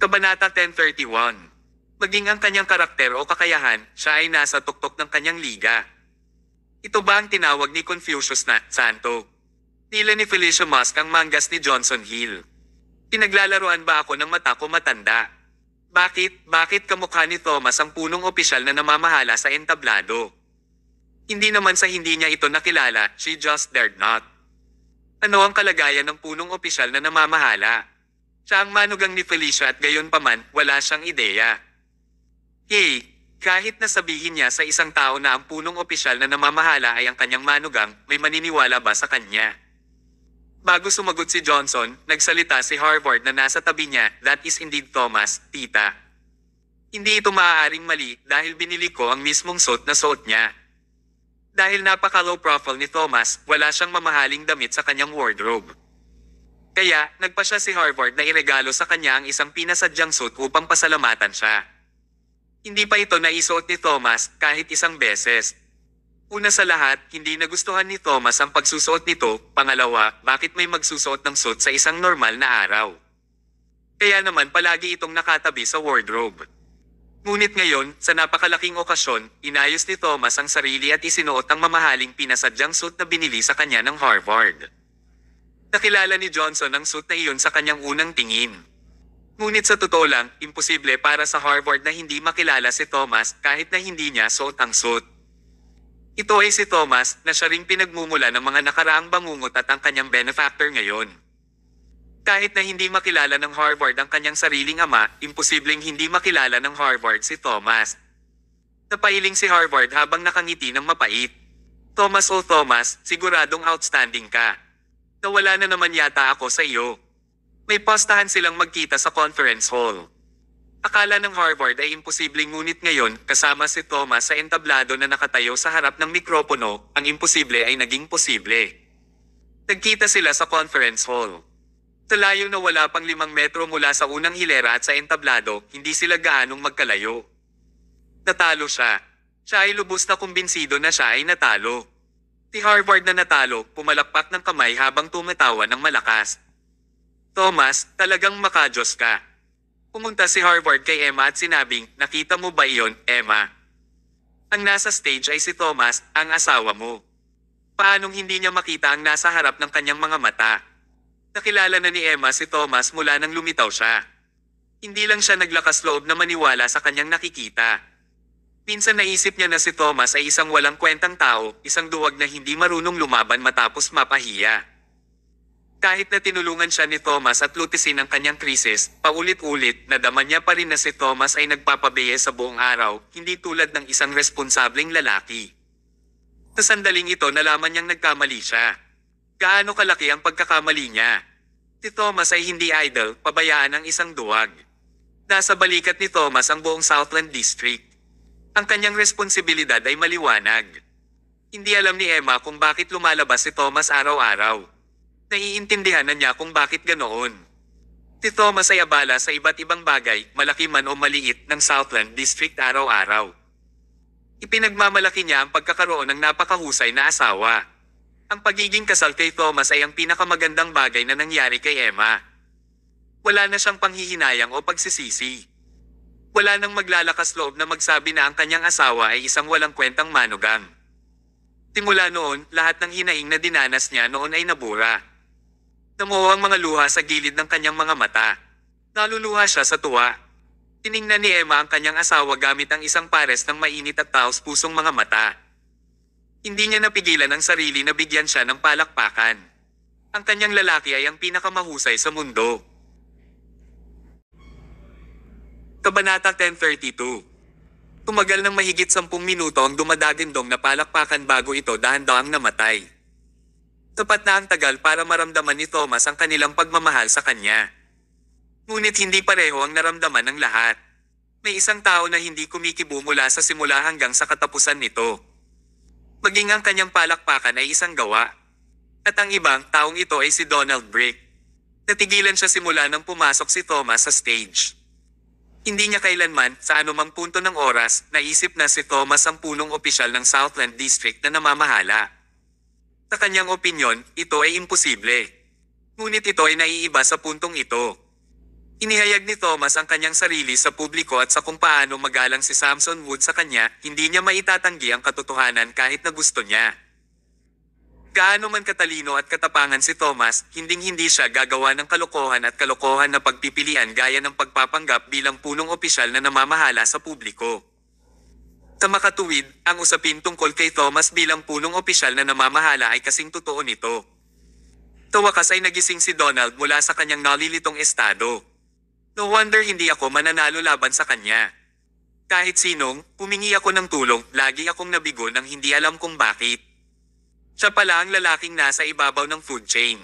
Kabanata 1031. Maging ang kanyang karakter o kakayahan, siya ay nasa tuktok ng kanyang liga. Ito ba ang tinawag ni Confucius na santo? Nila ni Felicia Musk ang mangas ni Johnson Hill. Pinaglalaroan ba ako ng mata ko matanda? Bakit kamukha ni Thomas ang punong opisyal na namamahala sa entablado? Hindi naman sa hindi niya ito nakilala, she just dared not. Ano ang kalagayan ng punong opisyal na namamahala? Siya ang manugang ni Felicia at gayon paman, wala siyang ideya. Hey, kahit na sabihin niya sa isang tao na ang punong opisyal na namamahala ay ang kanyang manugang, may maniniwala ba sa kanya? Bago sumagot si Johnson, nagsalita si Harvard na nasa tabi niya, that is indeed Thomas, tita. Hindi ito maaaring mali dahil binili ko ang mismong suot na suot niya. Dahil napaka-low profile ni Thomas, wala siyang mamahaling damit sa kanyang wardrobe. Kaya, nagpa siya si Harvard na iregalo sa kanya ang isang pinasadyang suit upang pasalamatan siya. Hindi pa ito naisuot ni Thomas kahit isang beses. Una sa lahat, hindi nagustuhan ni Thomas ang pagsusuot nito. Pangalawa, bakit may magsusuot ng suit sa isang normal na araw? Kaya naman palagi itong nakatabi sa wardrobe. Ngunit ngayon, sa napakalaking okasyon, inayos ni Thomas ang sarili at isinuot ang mamahaling pinasadyang suit na binili sa kanya ng Harvard. Nakilala ni Johnson ang suit na iyon sa kanyang unang tingin. Ngunit sa totoo lang, imposible para sa Harvard na hindi makilala si Thomas kahit na hindi niya suot ang suit. Ito ay si Thomas na siya ring pinagmumula ng mga nakaraang bangungot at ang kanyang benefactor ngayon. Kahit na hindi makilala ng Harvard ang kanyang sariling ama, imposibleng hindi makilala ng Harvard si Thomas. Napailing si Harvard habang nakangiti ng mapait. Thomas o Thomas, siguradong outstanding ka. Nawala na naman yata ako sa iyo. May postahan silang magkita sa conference hall. Akala ng Harvard ay imposibleng ngunit ngayon, kasama si Thomas sa entablado na nakatayo sa harap ng mikropono, ang imposible ay naging posible. Nagkita sila sa conference hall. Sa layo na wala pang 5 metro mula sa unang hilera at sa entablado, hindi sila gaanong magkalayo. Natalo siya. Siya ay lubos na kumbinsido na siya ay natalo. Si Harvard na natalo, pumalakpak ng kamay habang tumatawa ng malakas. Thomas, talagang makajos ka. Pumunta si Harvard kay Emma at sinabing, nakita mo ba iyon, Emma? Ang nasa stage ay si Thomas, ang asawa mo. Paanong hindi niya makita ang nasa harap ng kanyang mga mata? Nakilala na ni Emma si Thomas mula nang lumitaw siya. Hindi lang siya naglakas loob na maniwala sa kanyang nakikita. Minsan naisip niya na si Thomas ay isang walang kwentang tao, isang duwag na hindi marunong lumaban matapos mapahiya. Kahit na tinulungan siya ni Thomas at lutisin ang kanyang krisis, paulit-ulit, nadama niya pa rin na si Thomas ay nagpapabiye sa buong araw, hindi tulad ng isang responsableng lalaki. Sa sandaling ito nalaman niyang nagkamali siya. Gaano kalaki ang pagkakamali niya? Si Thomas ay hindi idle, pabayaan ng isang duwag. Nasa balikat ni Thomas ang buong Southland District. Ang kanyang responsibilidad ay maliwanag. Hindi alam ni Emma kung bakit lumalabas si Thomas araw-araw. Naiintindihan na niya kung bakit ganoon. Si Thomas ay abala sa iba't ibang bagay, malaki man o maliit, ng Southland District araw-araw. Ipinagmamalaki niya ang pagkakaroon ng napakahusay na asawa. Ang pagiging kasal kay Thomas ay ang pinakamagandang bagay na nangyari kay Emma. Wala na siyang panghihinayang o pagsisisi. Wala nang maglalakas loob na magsabi na ang kanyang asawa ay isang walang kwentang manugang. Simula noon, lahat ng hinaing na dinanas niya noon ay nabura. Namuo ang mga luha sa gilid ng kanyang mga mata. Naluluha siya sa tuwa. Tiningnan ni Emma ang kanyang asawa gamit ang isang pares ng mainit at taos-pusong mga mata. Hindi niya napigilan ang sarili na bigyan siya ng palakpakan. Ang kanyang lalaki ay ang pinakamahusay sa mundo. Kabanata 1032. Tumagal ng mahigit 10 minuto ang dumadagindong na palakpakan bago ito dahan-dahang namatay. Tapat na ang tagal para maramdaman ni Thomas ang kanilang pagmamahal sa kanya. Ngunit hindi pareho ang naramdaman ng lahat. May isang tao na hindi kumikibo mula sa simula hanggang sa katapusan nito. Maging ang kanyang palakpakan ay isang gawa. At ang ibang taong ito ay si Donald Brick. Natigilan siya simula nang pumasok si Thomas sa stage. Hindi niya kailanman, sa anumang punto ng oras, naisip na si Thomas ang punong opisyal ng Southland District na namamahala. Sa kanyang opinyon, ito ay imposible. Ngunit ito ay naiiba sa puntong ito. Inihayag ni Thomas ang kanyang sarili sa publiko at sa kung paano magalang si Samson Wood sa kanya, hindi niya maitatanggi ang katotohanan kahit na gusto niya. Gaano man katalino at katapangan si Thomas, hinding-hindi siya gagawa ng kalokohan at kalokohan na pagpipilian gaya ng pagpapanggap bilang punong opisyal na namamahala sa publiko. Sa makatuwid, ang usapin tungkol kay Thomas bilang punong opisyal na namamahala ay kasing totoo nito. Sa wakas ay nagising si Donald mula sa kanyang nalilitong estado. No wonder hindi ako mananalo laban sa kanya. Kahit sinong, humingi ako ng tulong, lagi akong nabigo nang hindi alam kung bakit. Siya pala ang lalaking nasa ibabaw ng food chain.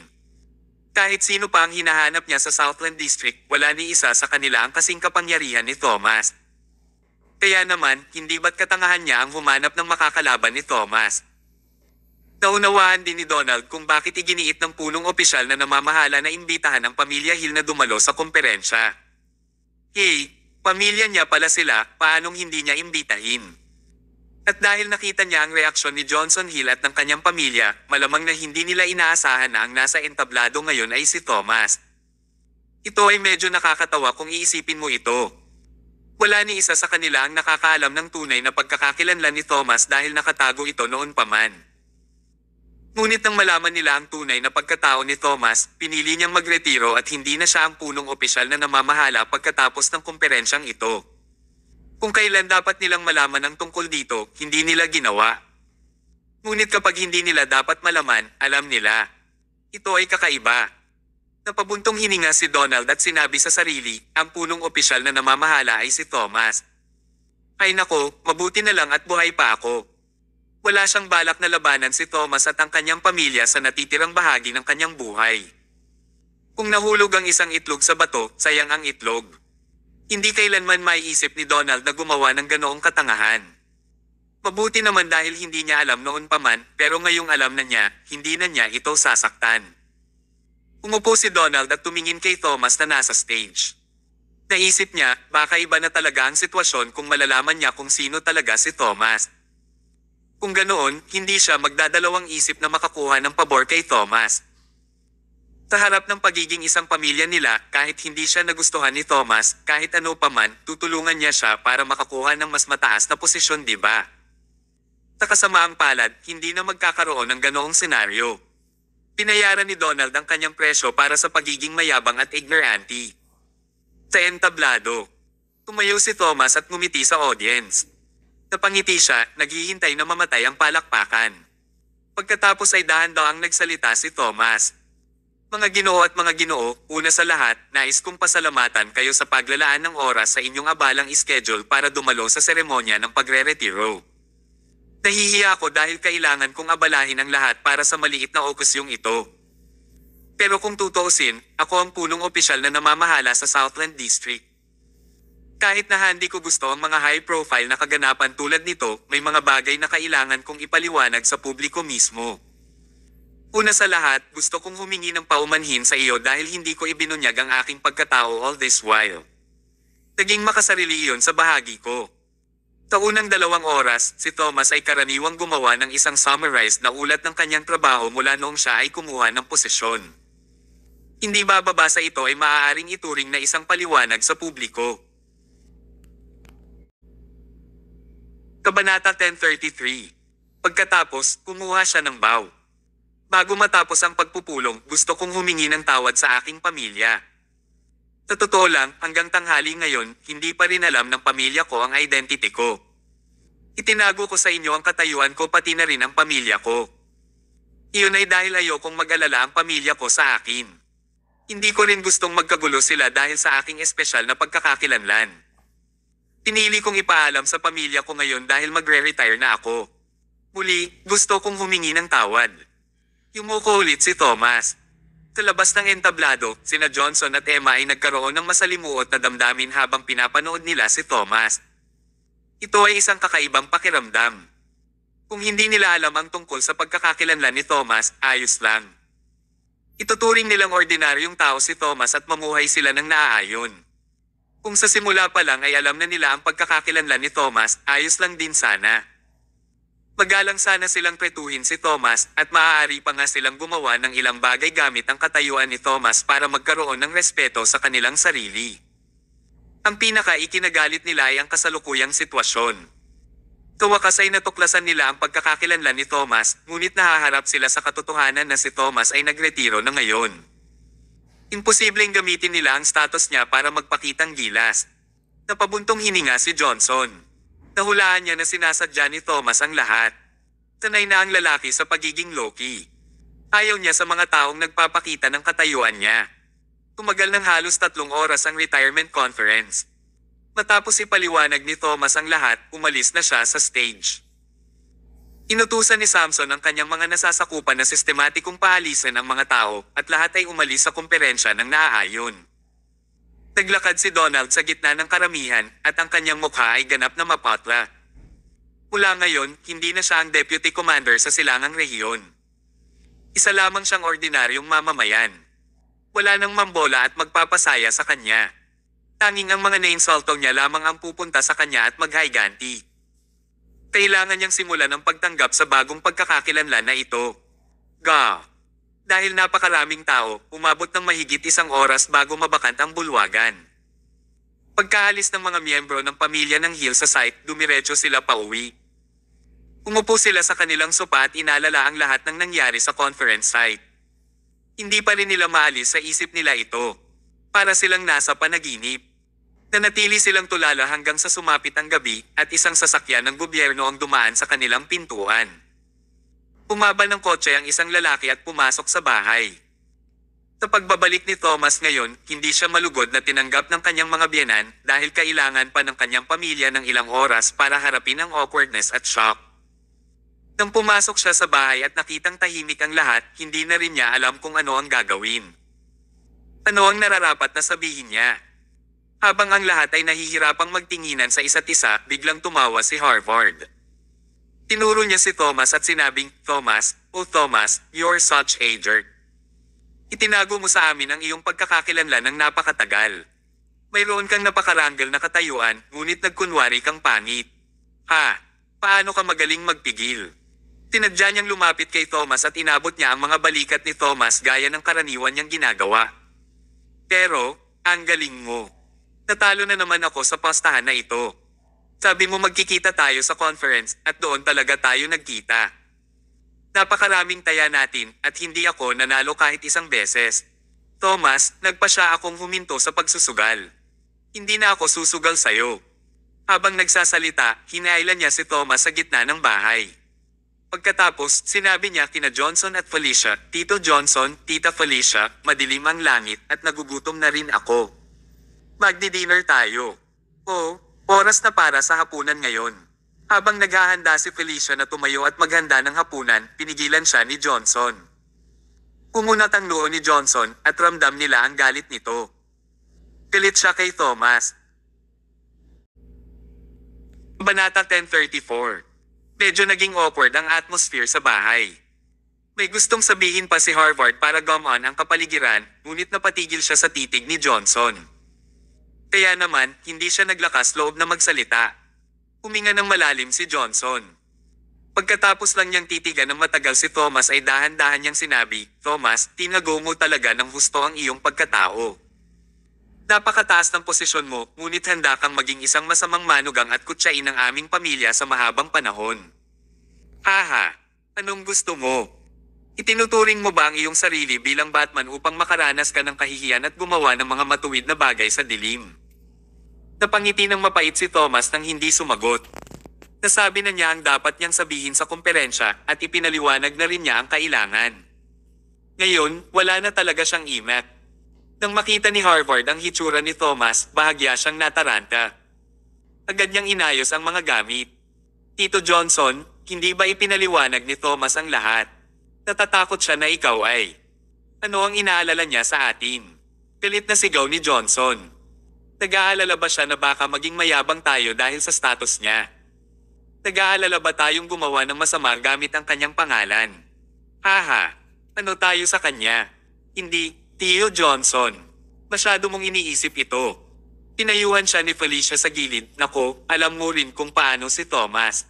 Kahit sino pa ang hinahanap niya sa Southland District, wala ni isa sa kanila ang kasing kapangyarihan ni Thomas. Kaya naman, hindi ba't katangahan niya ang humanap ng makakalaban ni Thomas? Naunawaan din ni Donald kung bakit iginiit ng punong opisyal na namamahala na imbitahan ang pamilya Hill na dumalo sa komperensya. Hey, pamilya niya pala sila, paanong hindi niya imbitahin? At dahil nakita niya ang reaksyon ni Johnson Hill at ng kanyang pamilya, malamang na hindi nila inaasahan na ang nasa entablado ngayon ay si Thomas. Ito ay medyo nakakatawa kung iisipin mo ito. Wala ni isa sa kanila ang nakakaalam ng tunay na pagkakakilanlan ni Thomas dahil nakatago ito noon pa man. Ngunit nang malaman nila ang tunay na pagkatao ni Thomas, pinili niyang magretiro at hindi na siya ang punong opisyal na namamahala pagkatapos ng komperensyang ito. Kung kailan dapat nilang malaman ang tungkol dito, hindi nila ginawa. Ngunit kapag hindi nila dapat malaman, alam nila. Ito ay kakaiba. Napabuntong hininga si Donald at sinabi sa sarili, ang punong opisyal na namamahala ay si Thomas. Ay nako, mabuti na lang at buhay pa ako. Wala siyang balak na labanan si Thomas at ang kanyang pamilya sa natitirang bahagi ng kanyang buhay. Kung nahulog ang isang itlog sa bato, sayang ang itlog. Hindi kailanman maiisip ni Donald na gumawa ng ganoong katangahan. Mabuti naman dahil hindi niya alam noon pa man, pero ngayong alam na niya, hindi na niya ito sasaktan. Umupo si Donald at tumingin kay Thomas na nasa stage. Naisip niya, baka iba na talaga ang sitwasyon kung malalaman niya kung sino talaga si Thomas. Kung ganoon, hindi siya magdadalawang isip na makakuha ng pabor kay Thomas. Sa harap ng pagiging isang pamilya nila, kahit hindi siya nagustuhan ni Thomas, kahit ano pa man, tutulungan niya siya para makakuha ng mas mataas na posisyon, di ba? Sa kasamaang palad, hindi na magkakaroon ng ganoong senaryo. Pinayaran ni Donald ang kanyang presyo para sa pagiging mayabang at ignorante. Sa entablado, tumayo si Thomas at ngumiti sa audience. Napangiti siya, naghihintay na mamatay ang palakpakan. Pagkatapos ay dahan-dahang nagsalita si Thomas. Mga Ginoo at mga Ginoo, una sa lahat, nais kong pasalamatan kayo sa paglalaan ng oras sa inyong abalang schedule para dumalo sa seremonya ng pagre-retiro. Nahihiya ako dahil kailangan kong abalahin ang lahat para sa maliit na okusyong ito. Pero kung tutuusin, ako ang punong opisyal na namamahala sa Southland District. Kahit na hindi ko gusto ang mga high-profile na kaganapan tulad nito, may mga bagay na kailangan kong ipaliwanag sa publiko mismo. Una sa lahat, gusto kong humingi ng paumanhin sa iyo dahil hindi ko ibinunyag ang aking pagkatao all this while. Naging makasarili iyon sa bahagi ko. Sa unang 2 oras, si Thomas ay karaniwang gumawa ng isang summarized na ulat ng kanyang trabaho mula noong siya ay kumuha ng posisyon. Hindi bababasa ito ay maaaring ituring na isang paliwanag sa publiko. Kabanata 1033. Pagkatapos, kumuha siya ng bow. Bago matapos ang pagpupulong, gusto kong humingi ng tawad sa aking pamilya. Sa totoo lang, hanggang tanghali ngayon, hindi pa rin alam ng pamilya ko ang identity ko. Itinago ko sa inyo ang katayuan ko pati na rin ang pamilya ko. Iyon ay dahil ayokong mag-alala ang pamilya ko sa akin. Hindi ko rin gustong magkagulo sila dahil sa aking espesyal na pagkakakilanlan. Pinili kong ipaalam sa pamilya ko ngayon dahil magre-retire na ako. Muli, gusto kong humingi ng tawad. Yumuko ulit si Thomas. Sa labas ng entablado, sina Johnson at Emma ay nagkaroon ng masalimuot na damdamin habang pinapanood nila si Thomas. Ito ay isang kakaibang pakiramdam. Kung hindi nila alam ang tungkol sa pagkakakilanlan ni Thomas, ayos lang. Ituturing nilang ordinaryong tao si Thomas at mamuhay sila ng naaayon. Kung sa simula pa lang ay alam na nila ang pagkakakilanlan ni Thomas, ayos lang din sana. Magalang sana silang tretuhin si Thomas at maaari pa nga silang gumawa ng ilang bagay gamit ang katayuan ni Thomas para magkaroon ng respeto sa kanilang sarili. Ang pinaka-ikinagalit nila ay ang kasalukuyang sitwasyon. Kawakas ay natuklasan nila ang pagkakakilanlan ni Thomas, ngunit nahaharap sila sa katotohanan na si Thomas ay nagretiro na ngayon. Imposibleng gamitin nila ang status niya para magpakitang gilas. Napabuntong hininga si Johnson. Nahulaan niya na sinasadya ni Thomas ang lahat. Sanay na ang lalaki sa pagiging low-key. Ayaw niya sa mga taong nagpapakita ng katayuan niya. Tumagal ng halos 3 oras ang retirement conference. Matapos ipaliwanag ni Thomas ang lahat, umalis na siya sa stage. Inutusan ni Samson ang kanyang mga nasasakupan na sistematikong paalisan ang mga tao at lahat ay umalis sa kumperensya ng naaayon. Naglakad si Donald sa gitna ng karamihan at ang kanyang mukha ay ganap na mapatla. Mula ngayon, hindi na siya ang deputy commander sa silangang rehiyon. Isa lamang siyang ordinaryong mamamayan. Wala nang mambola at magpapasaya sa kanya. Tanging ang mga nainsulto niya lamang ang pupunta sa kanya at maghayganti. Kailangan niyang simulan ang pagtanggap sa bagong pagkakakilanlan na ito. Dahil napakaraming tao, umabot ng mahigit 1 oras bago mabakant ang bulwagan. Pagkaalis ng mga miyembro ng pamilya ng Hill sa site, dumiretso sila pauwi. Umupo sila sa kanilang sopa at inalala ang lahat ng nangyari sa conference site. Hindi pa rin nila maalis sa isip nila ito. Para silang nasa panaginip. Nanatili silang tulala hanggang sa sumapit ang gabi at isang sasakyan ng gobyerno ang dumaan sa kanilang pintuan. Umaba ng kotse ang isang lalaki at pumasok sa bahay. Sa pagbabalik ni Thomas ngayon, hindi siya malugod na tinanggap ng kanyang mga biyenan dahil kailangan pa ng kanyang pamilya ng ilang oras para harapin ang awkwardness at shock. Nang pumasok siya sa bahay at nakitang tahimik ang lahat, hindi na rin niya alam kung ano ang gagawin. Ano ang nararapat na sabihin niya? Habang ang lahat ay nahihirapang magtinginan sa isa't isa, biglang tumawa si Harvard. Tinuro niya si Thomas at sinabing, "Thomas, oh Thomas, you're such a jerk. Itinago mo sa amin ang iyong pagkakakilanlan ng napakatagal. Mayroon kang napakaranggal na katayuan, ngunit nagkunwari kang pangit. Paano ka magaling magpigil?" Tinadya niyang lumapit kay Thomas at inabot niya ang mga balikat ni Thomas gaya ng karaniwan niyang ginagawa. "Pero, ang galing mo. Natalo na naman ako sa pastahan na ito. Sabi mo magkikita tayo sa conference at doon talaga tayo nagkita. Napakaraming taya natin at hindi ako nanalo kahit 1 beses. Thomas, nagpasya akong huminto sa pagsusugal. Hindi na ako susugal sa'yo." Habang nagsasalita, hinailan niya si Thomas sa gitna ng bahay. Pagkatapos, sinabi niya kina Johnson at Felicia, "Tito Johnson, Tita Felicia, madilim ang langit at nagugutom na rin ako. Magdi-dinner tayo. Oras na para sa hapunan ngayon." Habang naghahanda si Felicia na tumayo at maghanda ng hapunan, pinigilan siya ni Johnson. Kumunat ang noo ni Johnson at ramdam nila ang galit nito. Galit siya kay Thomas. Banata 10:34. Medyo naging awkward ang atmosphere sa bahay. May gustong sabihin pa si Harvard para gumon ang kapaligiran, ngunit napatigil siya sa titig ni Johnson. Kaya naman, hindi siya naglakas loob na magsalita. Huminga ng malalim si Johnson. Pagkatapos lang niyang titigan ng matagal si Thomas ay dahan-dahan niyang sinabi, "Thomas, tinago mo talaga ng husto ang iyong pagkatao. Napakataas ng posisyon mo, ngunit handa kang maging isang masamang manugang at kutsain ng aming pamilya sa mahabang panahon. Anong gusto mo? Itinuturing mo ba ang iyong sarili bilang Batman upang makaranas ka ng kahihiyan at gumawa ng mga matuwid na bagay sa dilim?" Napangiti ng mapait si Thomas nang hindi sumagot. Nasabi na niya ang dapat niyang sabihin sa kumperensya at ipinaliwanag na rin niya ang kailangan. Ngayon, wala na talaga siyang imek. Nang makita ni Harvard ang hitsura ni Thomas, bahagya siyang nataranta. Agad niyang inayos ang mga gamit. "Tito Johnson, hindi ba ipinaliwanag ni Thomas ang lahat? Natatakot siya na ikaw ay. Ano ang inaalala niya sa atin?" Pilit na sigaw ni Johnson. Nag-aalala ba siya na baka maging mayabang tayo dahil sa status niya? Nag-aalala ba tayong gumawa ng masama gamit ang kanyang pangalan? Ano tayo sa kanya? Hindi, Tio Johnson. Masyado mong iniisip ito. Pinayuhan siya ni Felicia sa gilid. "Nako, alam mo rin kung paano si Thomas.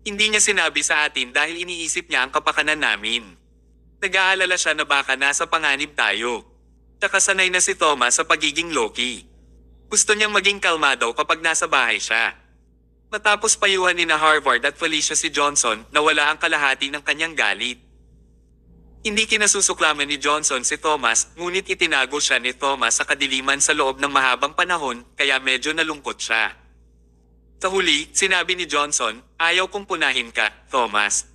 Hindi niya sinabi sa atin dahil iniisip niya ang kapakanan namin. Nag-aalala siya na baka nasa panganib tayo. Tsaka sanay na si Thomas sa pagiging low-key. Gusto niyang maging kalmado kapag nasa bahay siya. Matapos payuhan ni na Harvard at Felicia si Johnson na wala ang kalahati ng kanyang galit. Hindi kinasusuklaman ni Johnson si Thomas, ngunit itinago siya ni Thomas sa kadiliman sa loob ng mahabang panahon, kaya medyo nalungkot siya. Sa huli, sinabi ni Johnson, ayaw kong punahin ka, Thomas.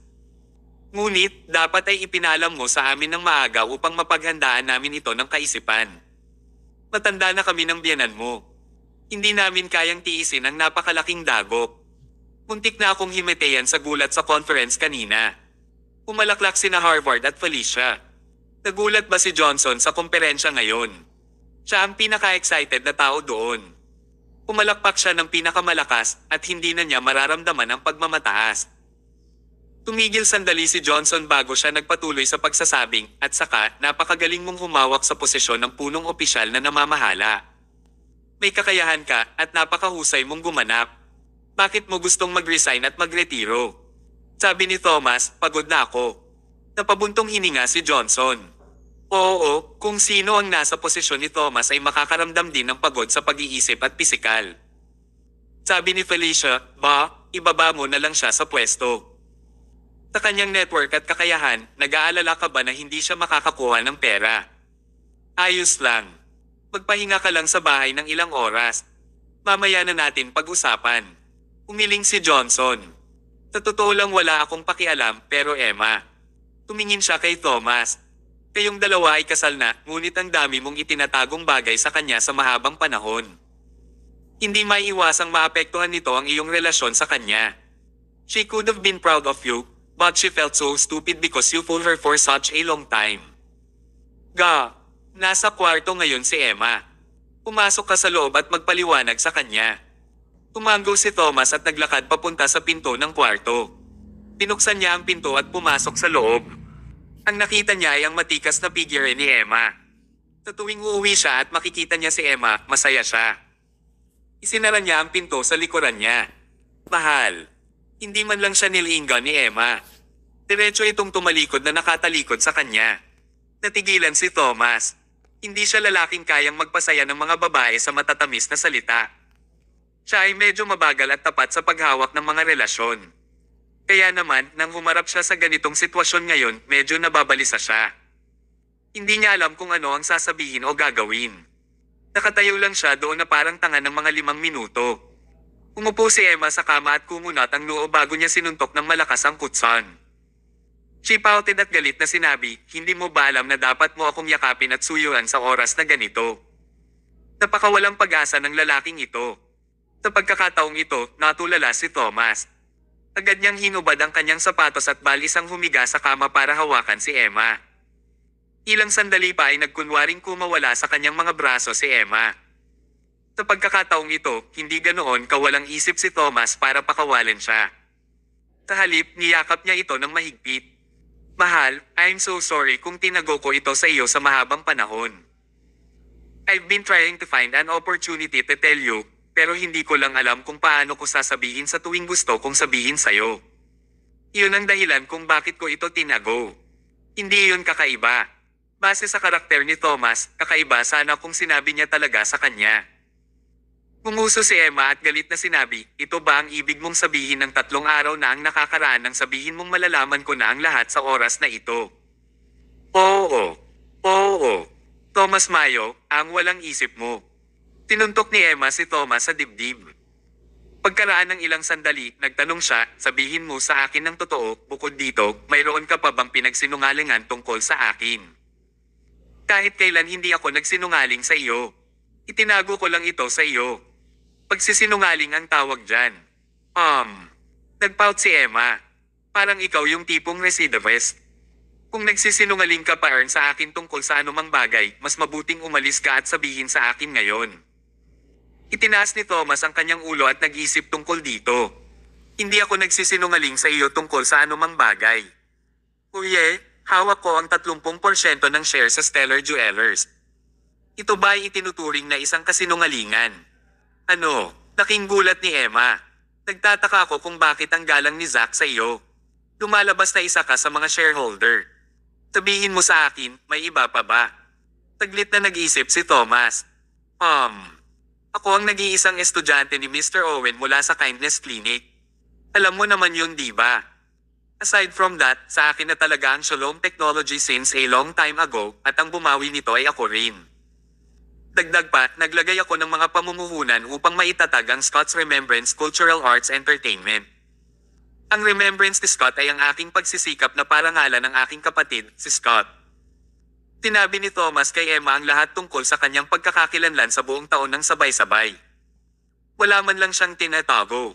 Ngunit, dapat ay ipinalam mo sa amin ng maaga upang mapaghandaan namin ito ng kaisipan. Matanda na kami ng biyenan mo. Hindi namin kayang tiisin ang napakalaking dagok. Muntik na akong himatayan sa gulat sa conference kanina. Umalaklak sina Harvard at Felicia. Nagulat ba si Johnson sa komperensya ngayon? Siya ang pinaka-excited na tao doon. Pumalakpak siya ng pinakamalakas at hindi na niya mararamdaman ang pagmamataas. Tumigil sandali si Johnson bago siya nagpatuloy sa pagsasabing at saka napakagaling mong humawak sa posisyon ng punong opisyal na namamahala. May kakayahan ka at napakahusay mong gumanap. Bakit mo gustong mag-resign at magretiro? Sabi ni Thomas, pagod na ako. Napabuntong hininga si Johnson. Oo, kung sino ang nasa posisyon ni Thomas ay makakaramdam din ng pagod sa pag-iisip at pisikal. Sabi ni Felicia, ibaba mo na lang siya sa pwesto. Sa kanyang network at kakayahan, nag-aalala ka ba na hindi siya makakakuha ng pera? Ayos lang. Magpahinga ka lang sa bahay ng ilang oras. Mamaya na natin pag-usapan. Umiling si Johnson. Sa totoo lang wala akong pakialam pero Emma. Tumingin siya kay Thomas. Kayong dalawa ay kasal na, ngunit ang dami mong itinatagong bagay sa kanya sa mahabang panahon. Hindi maiiwasang maapektuhan nito ang iyong relasyon sa kanya. She could have been proud of you, but she felt so stupid because you fooled her for such a long time. Nasa kwarto ngayon si Emma. Pumasok ka sa loob at magpaliwanag sa kanya. Tumango si Thomas at naglakad papunta sa pinto ng kwarto. Binuksan niya ang pinto at pumasok sa loob. Ang nakita niya ay ang matikas na figure ni Emma. Sa tuwing uuwi siya at makikita niya si Emma, masaya siya. Isinara niya ang pinto sa likuran niya. Mahal. Hindi man lang siya niliinggan ni Emma. Diretso itong tumalikod na nakatalikod sa kanya. Natigilan si Thomas. Hindi siya lalaking kayang magpasaya ng mga babae sa matatamis na salita. Siya ay medyo mabagal at tapat sa paghawak ng mga relasyon. Kaya naman, nang humarap siya sa ganitong sitwasyon ngayon, medyo nababalisa siya. Hindi niya alam kung ano ang sasabihin o gagawin. Nakatayo lang siya doon na parang tanga ng mga 5 minuto. Umupo si Emma sa kama at kumunat ang noo bago niya sinuntok ng malakas ang kutsan. She pouted at galit na sinabi, hindi mo ba alam na dapat mo akong yakapin at suyuan sa oras na ganito? Napakawalang pag-asa ng lalaking ito. Sa pagkakataong ito, natulala si Thomas. Agad niyang hinubad ang kanyang sapatos at balisang humiga sa kama para hawakan si Emma. Ilang sandali pa ay nagkunwaring kumawala sa kanyang mga braso si Emma. Sa pagkakataong ito, hindi ganoon kawalang isip si Thomas para pakawalan siya. Sa halip, niyakap niya ito ng mahigpit. Mahal, I'm so sorry kung tinago ko ito sa iyo sa mahabang panahon. I've been trying to find an opportunity to tell you, pero hindi ko lang alam kung paano ko sasabihin sa tuwing gusto kong sabihin sa'yo. Iyon ang dahilan kung bakit ko ito tinago. Hindi iyon kakaiba. Base sa karakter ni Thomas, kakaiba sana kung sinabi niya talaga sa kanya. Munguso si Emma at galit na sinabi, ito ba ang ibig mong sabihin ng 3 araw na ang nakakaraan nang sabihin mong malalaman ko na ang lahat sa oras na ito? Oo. Thomas Mayo, ang walang isip mo. Tinuntok ni Emma si Thomas sa dibdib. Pagkaraan ng ilang sandali, nagtanong siya, sabihin mo sa akin ng totoo, bukod dito, mayroon ka pa bang pinagsinungalingan tungkol sa akin? Kahit kailan hindi ako nagsinungaling sa iyo. Itinago ko lang ito sa iyo. Pagsisinungaling ang tawag dyan. Nagpout si Emma. Parang ikaw yung tipong recidivist. Kung nagsisinungaling ka pa sa akin tungkol sa anumang bagay, mas mabuting umalis ka at sabihin sa akin ngayon. Itinaas ni Thomas ang kanyang ulo at nag-isip tungkol dito. Hindi ako nagsisinungaling sa iyo tungkol sa anumang bagay. Kuye, hawak ko ang 30% ng share sa Stellar Jewelers. Ito ba ay itinuturing na isang kasinungalingan? Ano? Laking gulat ni Emma. Nagtataka ako kung bakit ang galang ni Zack sa iyo. Lumalabas na isa ka sa mga shareholder. Sabihin mo sa akin, may iba pa ba? Taglit na nag-isip si Thomas. Ako ang nag-iisang estudyante ni Mr. Owen mula sa Kindness Clinic. Alam mo naman yun, di ba? Aside from that, sa akin na talaga ang Shalom Technology since a long time ago, at ang bumawi nito ay ako rin. Dagdag pa, naglagay ako ng mga pamumuhunan upang maitatag ang Scott's Remembrance Cultural Arts Entertainment. Ang Remembrance ni Scott ay ang aking pagsisikap na parangalan ng aking kapatid, si Scott. Tinabi ni Thomas kay Emma ang lahat tungkol sa kanyang pagkakakilanlan sa buong taon ng sabay-sabay. Wala man lang siyang tinatago.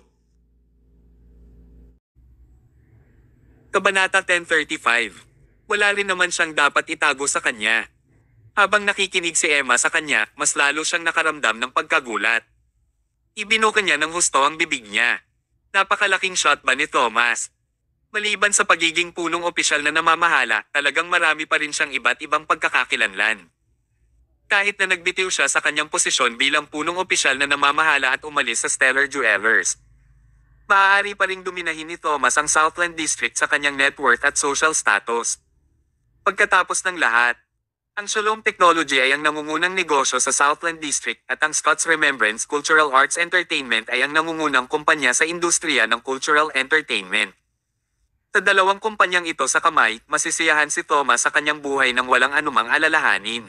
Kabanata 1035. Wala rin naman siyang dapat itago sa kanya. Habang nakikinig si Emma sa kanya, mas lalo siyang nakaramdam ng pagkagulat. Ibinuka niya ng husto ang bibig niya. Napakalaking shot ba ni Thomas? Maliban sa pagiging punong opisyal na namamahala, talagang marami pa rin siyang iba't ibang pagkakakilanlan. Kahit na nagbitiw siya sa kanyang posisyon bilang punong opisyal na namamahala at umalis sa Stellar Jewelers, maaari pa ring dominahin ni Thomas ang Southland District sa kanyang net worth at social status. Pagkatapos ng lahat, ang Shalom Technology ay ang nangungunang negosyo sa Southland District at ang Scott's Remembrance Cultural Arts Entertainment ay ang nangungunang kumpanya sa industriya ng cultural entertainment. Sa dalawang kumpanyang ito sa kamay, masisiyahan si Thomas sa kanyang buhay ng walang anumang alalahanin.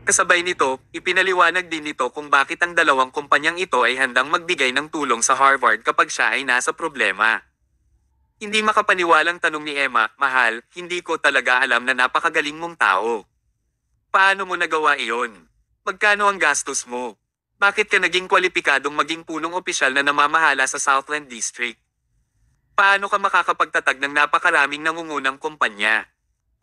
Kasabay nito, ipinaliwanag din nito kung bakit ang dalawang kumpanyang ito ay handang magbigay ng tulong sa Harvard kapag siya ay nasa problema. Hindi makapaniwalang tanong ni Emma, "Mahal, hindi ko talaga alam na napakagaling mong tao. Paano mo nagawa iyon? Magkano ang gastos mo? Bakit ka naging kwalipikadong maging punong opisyal na namamahala sa Southland District? Paano ka makakapagtatag ng napakaraming nangungunang kumpanya?"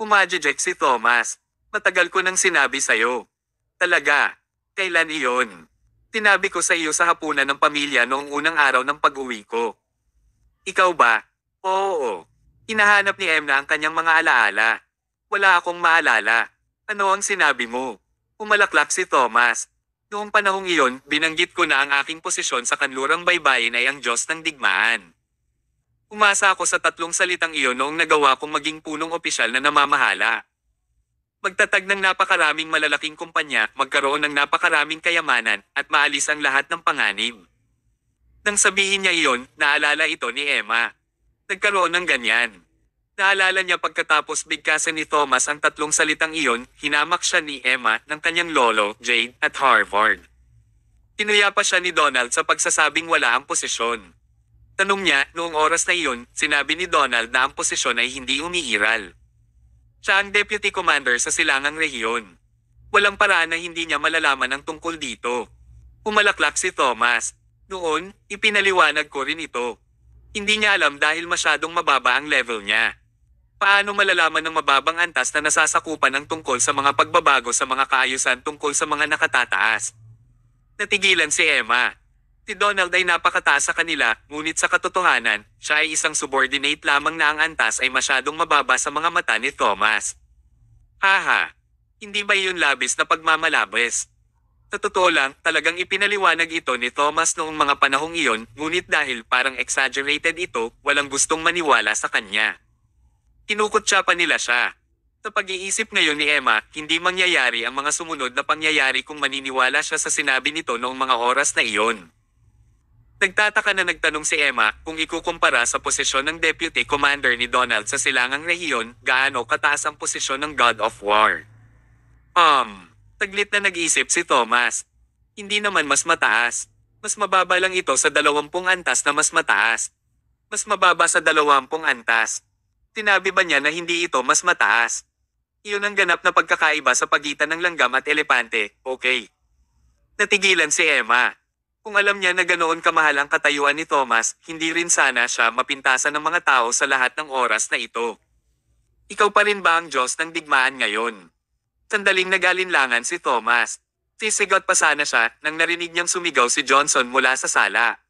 Umajejek si Thomas. "Matagal ko nang sinabi sa'yo." "Talaga? Kailan iyon?" "Tinabi ko sa iyo sa hapunan ng pamilya noong unang araw ng pag-uwi ko." "Ikaw ba?" "Oo." Hinahanap ni Emna ang kanyang mga alaala. "Wala akong maalala." "Ano ang sinabi mo?" Umalaklak si Thomas. "Noong panahong iyon, binanggit ko na ang aking posisyon sa kanlurang baybayin ay ang Diyos ng digmaan. Umasa ako sa tatlong salitang iyon noong nagawa kong maging punong opisyal na namamahala. Magtatag ng napakaraming malalaking kumpanya, magkaroon ng napakaraming kayamanan, at maalis ang lahat ng panganib." Nang sabihin niya iyon, naalala ito ni Emma. Nagkaroon ng ganyan. Naalala niya pagkatapos bigkasan ni Thomas ang tatlong salitang iyon, hinamak siya ni Emma ng kanyang lolo, Jade, at Harvard. Kinuya pa siya ni Donald sa pagsasabing wala ang posisyon. Tanong niya, noong oras na iyon, sinabi ni Donald na ang posisyon ay hindi umiiral. Siya ang deputy commander sa silangang rehiyon. Walang paraan na hindi niya malalaman ang tungkol dito. Umalaklak si Thomas. Noon, ipinaliwanag ko rin ito. Hindi niya alam dahil masyadong mababa ang level niya. Paano malalaman ng mababang antas na nasasakupan ng tungkol sa mga pagbabago sa mga kaayusan tungkol sa mga nakatataas? Natigilan si Emma. Si Donald ay napakataas sa kanila, ngunit sa katotohanan, siya ay isang subordinate lamang na ang antas ay masyadong mababa sa mga mata ni Thomas. Haha, hindi ba yun labis na pagmamalabis? Sa totoo lang, talagang ipinaliwanag ito ni Thomas noong mga panahong iyon, ngunit dahil parang exaggerated ito, walang gustong maniwala sa kanya. Kinukutsa pa nila siya. Sa pag-iisip ngayon ni Emma, hindi mangyayari ang mga sumunod na pangyayari kung maniniwala siya sa sinabi nito noong mga oras na iyon. Nagtataka na nagtanong si Emma kung ikukumpara sa posisyon ng Deputy Commander ni Donald sa silangang rehiyon, gaano kataas ang posisyon ng God of War. Taglit na nag-isip si Thomas. Hindi naman mas mataas. Mas mababa lang ito sa 20 antas na mas mataas. Mas mababa sa 20 antas. Tinabi ba niya na hindi ito mas mataas? Iyon ang ganap na pagkakaiba sa pagitan ng langgam at elepante, okay? Natigilan si Emma. Kung alam niya na ganoon kamahal ang katayuan ni Thomas, hindi rin sana siya mapintasan ng mga tao sa lahat ng oras na ito. Ikaw pa rin ba ang Diyos ng digmaan ngayon? Sandaling nagalinlangan si Thomas. Sisigot pa sana siya nang narinig niyang sumigaw si Johnson mula sa sala.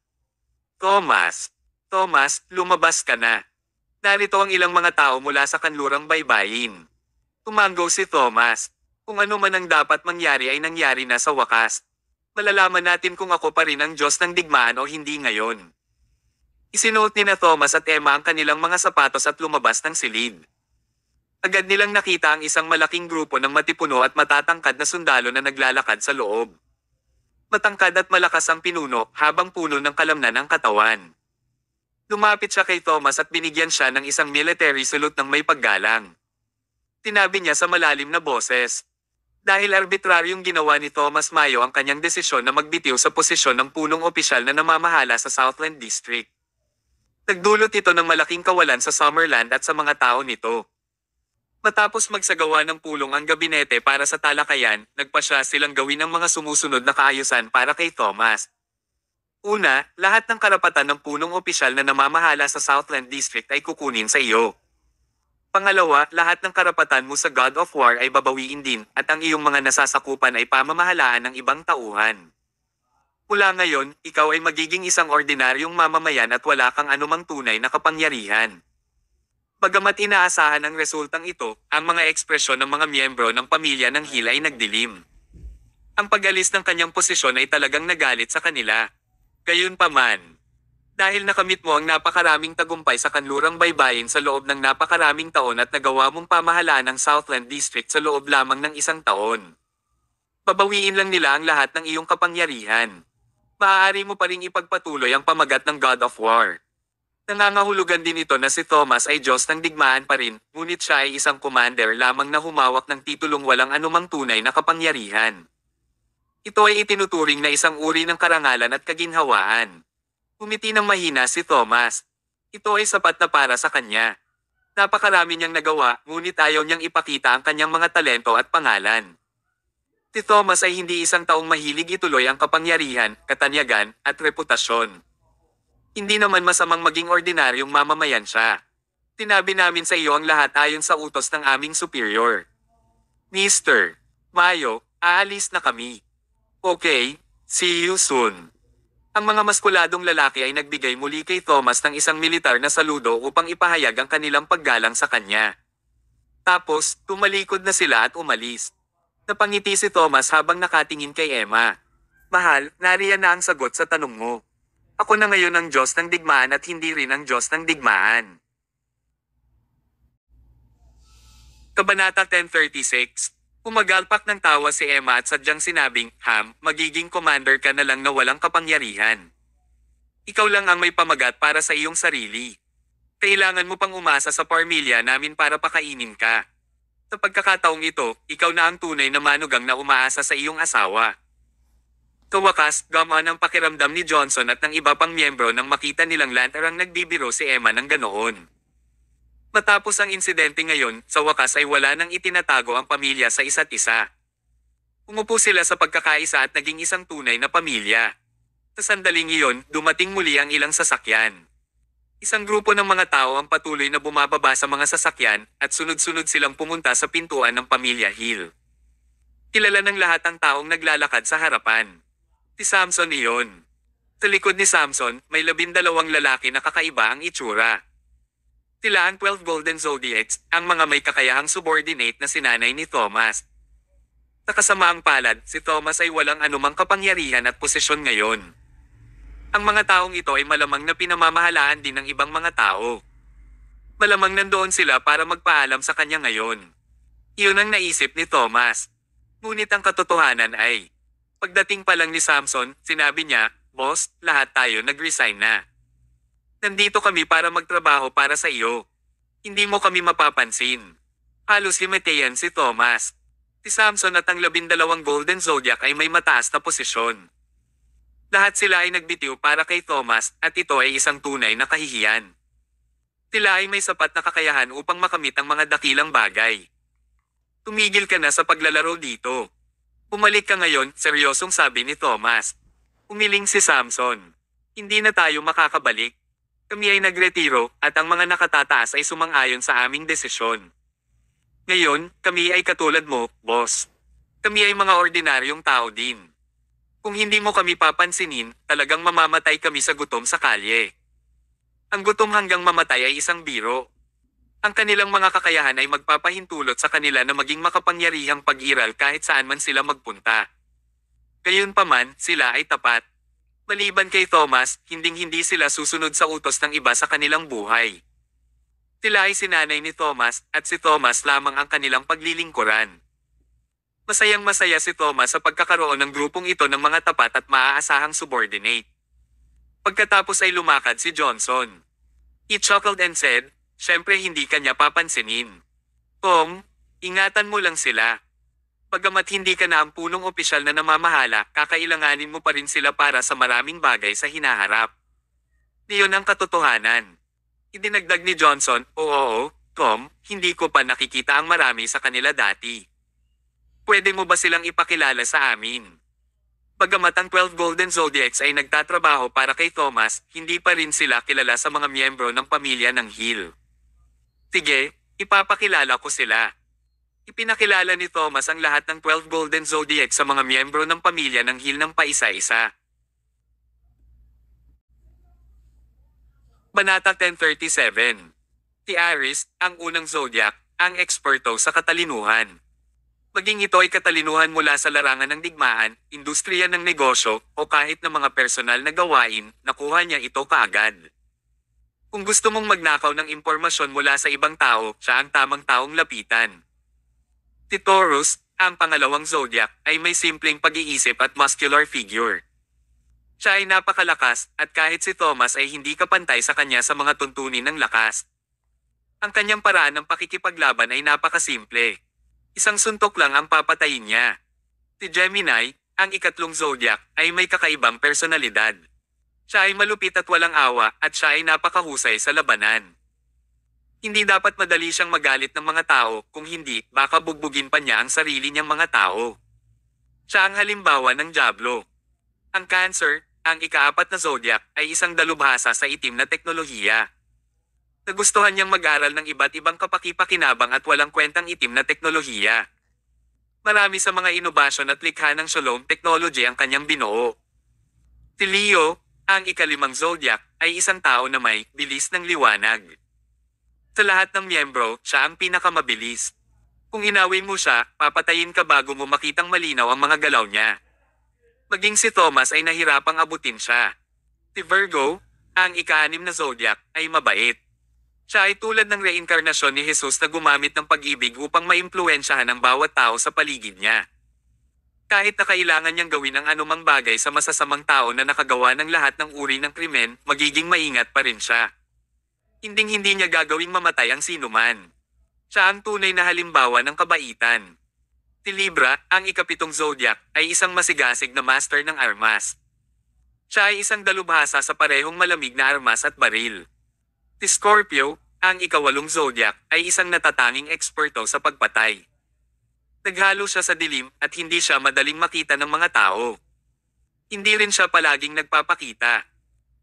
Thomas, lumabas ka na. Narito ang ilang mga tao mula sa kanlurang baybayin. Tumanggo si Thomas. Kung ano man ang dapat mangyari ay nangyari na sa wakas. Malalaman natin kung ako pa rin ang Diyos ng digmaan o hindi ngayon. Isinuot ni na Thomas at Emma ang kanilang mga sapatos at lumabas ng silid. Agad nilang nakita ang isang malaking grupo ng matipuno at matatangkad na sundalo na naglalakad sa loob. Matangkad at malakas ang pinuno habang puno ng kalamnan ang katawan. Lumapit siya kay Thomas at binigyan siya ng isang military salute ng may paggalang. Tinabi niya sa malalim na boses. Dahil arbitraryong ginawa ni Thomas Mayo ang kanyang desisyon na magbitiw sa posisyon ng punong opisyal na namamahala sa Southland District. Nagdulot ito ng malaking kawalan sa Summerland at sa mga tao nito. Matapos magsagawa ng pulong ang gabinete para sa talakayan, nagpasya silang gawin ang mga sumusunod na kaayusan para kay Thomas. Una, lahat ng karapatan ng punong opisyal na namamahala sa Southland District ay kukunin sa iyo. Pangalawa, lahat ng karapatan mo sa God of War ay babawiin din at ang iyong mga nasasakupan ay pamamahalaan ng ibang tauhan. Mula ngayon, ikaw ay magiging isang ordinaryong mamamayan at wala kang anumang tunay na kapangyarihan. Bagamat inaasahan ang resultang ito, ang mga ekspresyon ng mga miyembro ng pamilya ng Hill ay nagdilim. Ang pag-alis ng kanyang posisyon ay talagang nagalit sa kanila. Gayunpaman, dahil nakamit mo ang napakaraming tagumpay sa kanlurang baybayin sa loob ng napakaraming taon at nagawa mong pamahalaan ng Southland District sa loob lamang ng isang taon. Babawiin lang nila ang lahat ng iyong kapangyarihan. Maaari mo pa ring ipagpatuloy ang pamagat ng God of War. Nangangahulugan din ito na si Thomas ay Diyos ng digmaan pa rin, ngunit siya ay isang commander lamang na humawak ng titulong walang anumang tunay na kapangyarihan. Ito ay itinuturing na isang uri ng karangalan at kaginhawaan. Umiti ng mahina si Thomas. Ito ay sapat na para sa kanya. Napakarami niyang nagawa, ngunit ayaw niyang ipakita ang kanyang mga talento at pangalan. Si Thomas ay hindi isang taong mahilig ituloy ang kapangyarihan, katanyagan, at reputasyon. Hindi naman masamang maging ordinaryong mamamayan siya. Tinabi namin sa iyo ang lahat ayon sa utos ng aming superior. Mr. Mayo, aalis na kami. Okay, see you soon. Ang mga maskuladong lalaki ay nagbigay muli kay Thomas ng isang militar na saludo upang ipahayag ang kanilang paggalang sa kanya. Tapos, tumalikod na sila at umalis. Napangiti si Thomas habang nakatingin kay Emma. Mahal, nariyan na ang sagot sa tanong mo. Ako na ngayon ang Diyos ng digmaan at hindi rin ang Diyos ng digmaan. Kabanata 1036. Umagalpak ng tawa si Emma at sadyang sinabing, Ham, magiging commander ka na lang na walang kapangyarihan. Ikaw lang ang may pamagat para sa iyong sarili. Kailangan mo pang umasa sa pamilya namin para pakainin ka. Sa pagkakataong ito, ikaw na ang tunay na manugang na umaasa sa iyong asawa. Sa wakas, gamaan ang pakiramdam ni Johnson at ng iba pang miyembro nang makita nilang lantarang nagbibiro si Emma ng ganoon. Matapos ang insidente ngayon, sa wakas ay wala nang itinatago ang pamilya sa isa't isa. Umupo sila sa pagkakaisa at naging isang tunay na pamilya. Sa sandaling iyon, dumating muli ang ilang sasakyan. Isang grupo ng mga tao ang patuloy na bumababa sa mga sasakyan at sunod-sunod silang pumunta sa pintuan ng pamilya Hill. Kilala ng lahat ang taong naglalakad sa harapan. Si Samson iyon. Sa likod ni Samson, may 12 lalaki na kakaiba ang itsura. Sila ang 12 Golden Zodiacs, ang mga may kakayahang subordinate na sinanay ni Thomas. Sa kasamaang palad, si Thomas ay walang anumang kapangyarihan at posisyon ngayon. Ang mga taong ito ay malamang na pinamamahalaan din ng ibang mga tao. Malamang nandoon sila para magpaalam sa kanya ngayon. Iyon ang naisip ni Thomas. Ngunit ang katotohanan ay, pagdating pa lang ni Samson, sinabi niya, Boss, lahat tayo nag-resign na. Nandito kami para magtrabaho para sa iyo. Hindi mo kami mapapansin. Halos himatayan si Thomas. Si Samson at ang 12 Golden Zodiac ay may mataas na posisyon. Lahat sila ay nagbitiw para kay Thomas at ito ay isang tunay na kahihiyan. Sila ay may sapat na kakayahan upang makamit ang mga dakilang bagay. Tumigil ka na sa paglalaro dito. Bumalik ka ngayon, seryosong sabi ni Thomas. Umiling si Samson. Hindi na tayo makakabalik. Kami ay nagretiro at ang mga nakatataas ay sumang-ayon sa aming desisyon. Ngayon, kami ay katulad mo, boss. Kami ay mga ordinaryong tao din. Kung hindi mo kami papansinin, talagang mamamatay kami sa gutom sa kalye. Ang gutom hanggang mamatay ay isang biro. Ang kanilang mga kakayahan ay magpapahintulot sa kanila na maging makapangyarihang pag-iral kahit saan man sila magpunta. Gayunpaman, sila ay tapat. Maliban kay Thomas, hinding-hindi sila susunod sa utos ng iba sa kanilang buhay. Sila ay sinanay ni Thomas at si Thomas lamang ang kanilang paglilingkuran. Masayang masaya si Thomas sa pagkakaroon ng grupong ito ng mga tapat at maaasahang subordinate. Pagkatapos ay lumakad si Johnson. He chuckled and said, "Syempre hindi kanya papansinin. Tom, ingatan mo lang sila. Pagamat hindi ka na ang punong opisyal na namamahala, kakailanganin mo pa rin sila para sa maraming bagay sa hinaharap." Iyon ang katotohanan. Idinagdag ni Johnson, "Oo, Tom, hindi ko pa nakikita ang marami sa kanila dati. Pwede mo ba silang ipakilala sa amin?" Bagamat ang 12 Golden Zodiacs ay nagtatrabaho para kay Thomas, hindi pa rin sila kilala sa mga miyembro ng pamilya ng Hill. "Sige, ipapakilala ko sila." Ipinakilala ni Thomas ang lahat ng 12 Golden Zodiacs sa mga miyembro ng pamilya ng Hill ng paisa-isa. Banata 1037. Si Aries, ang unang zodiac, ang eksperto sa katalinuhan. Maging ito ay katalinuhan mula sa larangan ng digmaan, industriya ng negosyo, o kahit na mga personal na gawain, nakuha niya ito kaagad. Kung gusto mong magnakaw ng impormasyon mula sa ibang tao, siya ang tamang taong lapitan. Si Taurus, ang pangalawang zodiac, ay may simpleng pag-iisip at muscular figure. Siya ay napakalakas, at kahit si Thomas ay hindi kapantay sa kanya sa mga tuntunin ng lakas. Ang kanyang paraan ng pakikipaglaban ay napakasimple. Isang suntok lang ang papatayin niya. Si Gemini, ang ikatlong zodiac, ay may kakaibang personalidad. Siya ay malupit at walang awa, at siya ay napakahusay sa labanan. Hindi dapat madali siyang magalit ng mga tao, kung hindi, baka bugbugin pa niya ang sarili niyang mga tao. Siya ang halimbawa ng Diablo. Ang Cancer, ang ikaapat na zodiac, ay isang dalubhasa sa itim na teknolohiya. Nagustuhan niyang mag-aral ng iba't ibang kapaki-pakinabang at walang kwentang itim na teknolohiya. Marami sa mga inobasyon at likha ng Shalom technology ang kanyang binuo. Si Leo, ang ikalimang zodiac, ay isang tao na may bilis ng liwanag. Sa lahat ng miyembro, siya ang pinakamabilis. Kung inaway mo siya, papatayin ka bago mo makitang malinaw ang mga galaw niya. Maging si Thomas ay nahirapang abutin siya. Si Virgo, ang ika-6 na zodiac, ay mabait. Siya ay tulad ng reinkarnasyon ni Jesus na gumamit ng pag-ibig upang maimpluwensyahan ang bawat tao sa paligid niya. Kahit na kailangan niyang gawin ang anumang bagay sa masasamang tao na nakagawa ng lahat ng uri ng krimen, magiging maingat pa rin siya. Hinding-hindi niya gagawing mamatay ang sinuman. Siya ang tunay na halimbawa ng kabaitan. Si Libra, ang ikapitong zodiac, ay isang masigasig na master ng armas. Siya ay isang dalubhasa sa parehong malamig na armas at baril. Si Scorpio, ang ikawalong zodiac, ay isang natatanging eksperto sa pagpatay. Naghalo siya sa dilim at hindi siya madaling makita ng mga tao. Hindi rin siya palaging nagpapakita.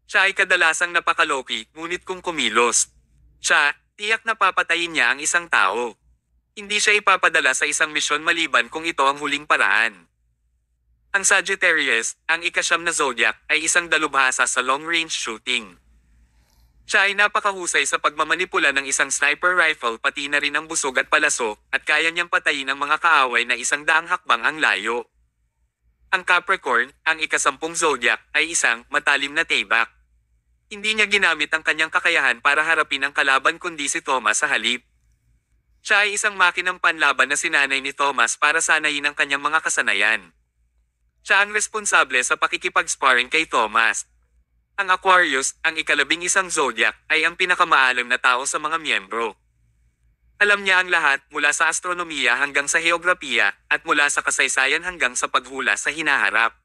Siya ay kadalasang napakaloki, ngunit kung kumilos siya, tiyak na papatayin niya ang isang tao. Hindi siya ipapadala sa isang misyon maliban kung ito ang huling paraan. Ang Sagittarius, ang ika-9 na zodiac, ay isang dalubhasa sa long-range shooting. Siya ay napakahusay sa pagmamanipula ng isang sniper rifle pati na rin ang busog at palaso, at kaya niyang patayin ang mga kaaway na 100 hakbang ang layo. Ang Capricorn, ang ika-10 zodiac, ay isang matalim na tibak. Hindi niya ginamit ang kanyang kakayahan para harapin ang kalaban kundi si Thomas sa halip. Siya ay isang makinang panlaban na sinanay ni Thomas para sanayin ang kanyang mga kasanayan. Siya ang responsable sa pakikipag-sparring kay Thomas. Ang Aquarius, ang ika-11 zodiac, ay ang pinakamaalam na tao sa mga miyembro. Alam niya ang lahat mula sa astronomiya hanggang sa heograpiya at mula sa kasaysayan hanggang sa paghula sa hinaharap.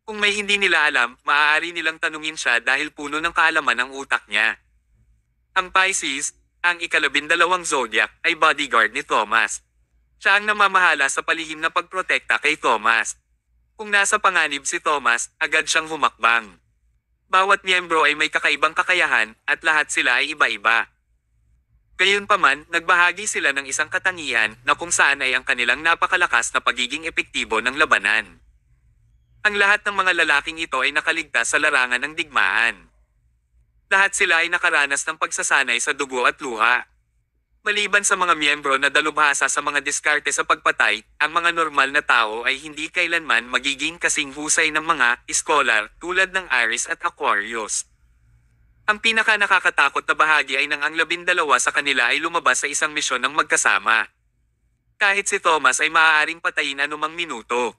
Kung may hindi nila alam, maaari nilang tanungin siya dahil puno ng kaalaman ang utak niya. Ang Pisces, ang ika-12 zodiac, ay bodyguard ni Thomas. Siya ang namamahala sa palihim na pagprotekta kay Thomas. Kung nasa panganib si Thomas, agad siyang humakbang. Bawat miyembro ay may kakaibang kakayahan at lahat sila ay iba-iba. Gayunpaman, nagbahagi sila ng isang katangian na kung saan ay ang kanilang napakalakas na pagiging epektibo ng labanan. Ang lahat ng mga lalaking ito ay nakaligtas sa larangan ng digmaan. Lahat sila ay nakaranas ng pagsasanay sa dugo at luha. Maliban sa mga miyembro na dalubhasa sa mga diskarte sa pagpatay, ang mga normal na tao ay hindi kailanman magiging kasing husay ng mga scholar tulad ng Aries at Aquarius. Ang pinaka nakakatakot na bahagi ay nang ang 12 sa kanila ay lumabas sa isang misyon ng magkasama. Kahit si Thomas ay maaaring patayin anumang minuto.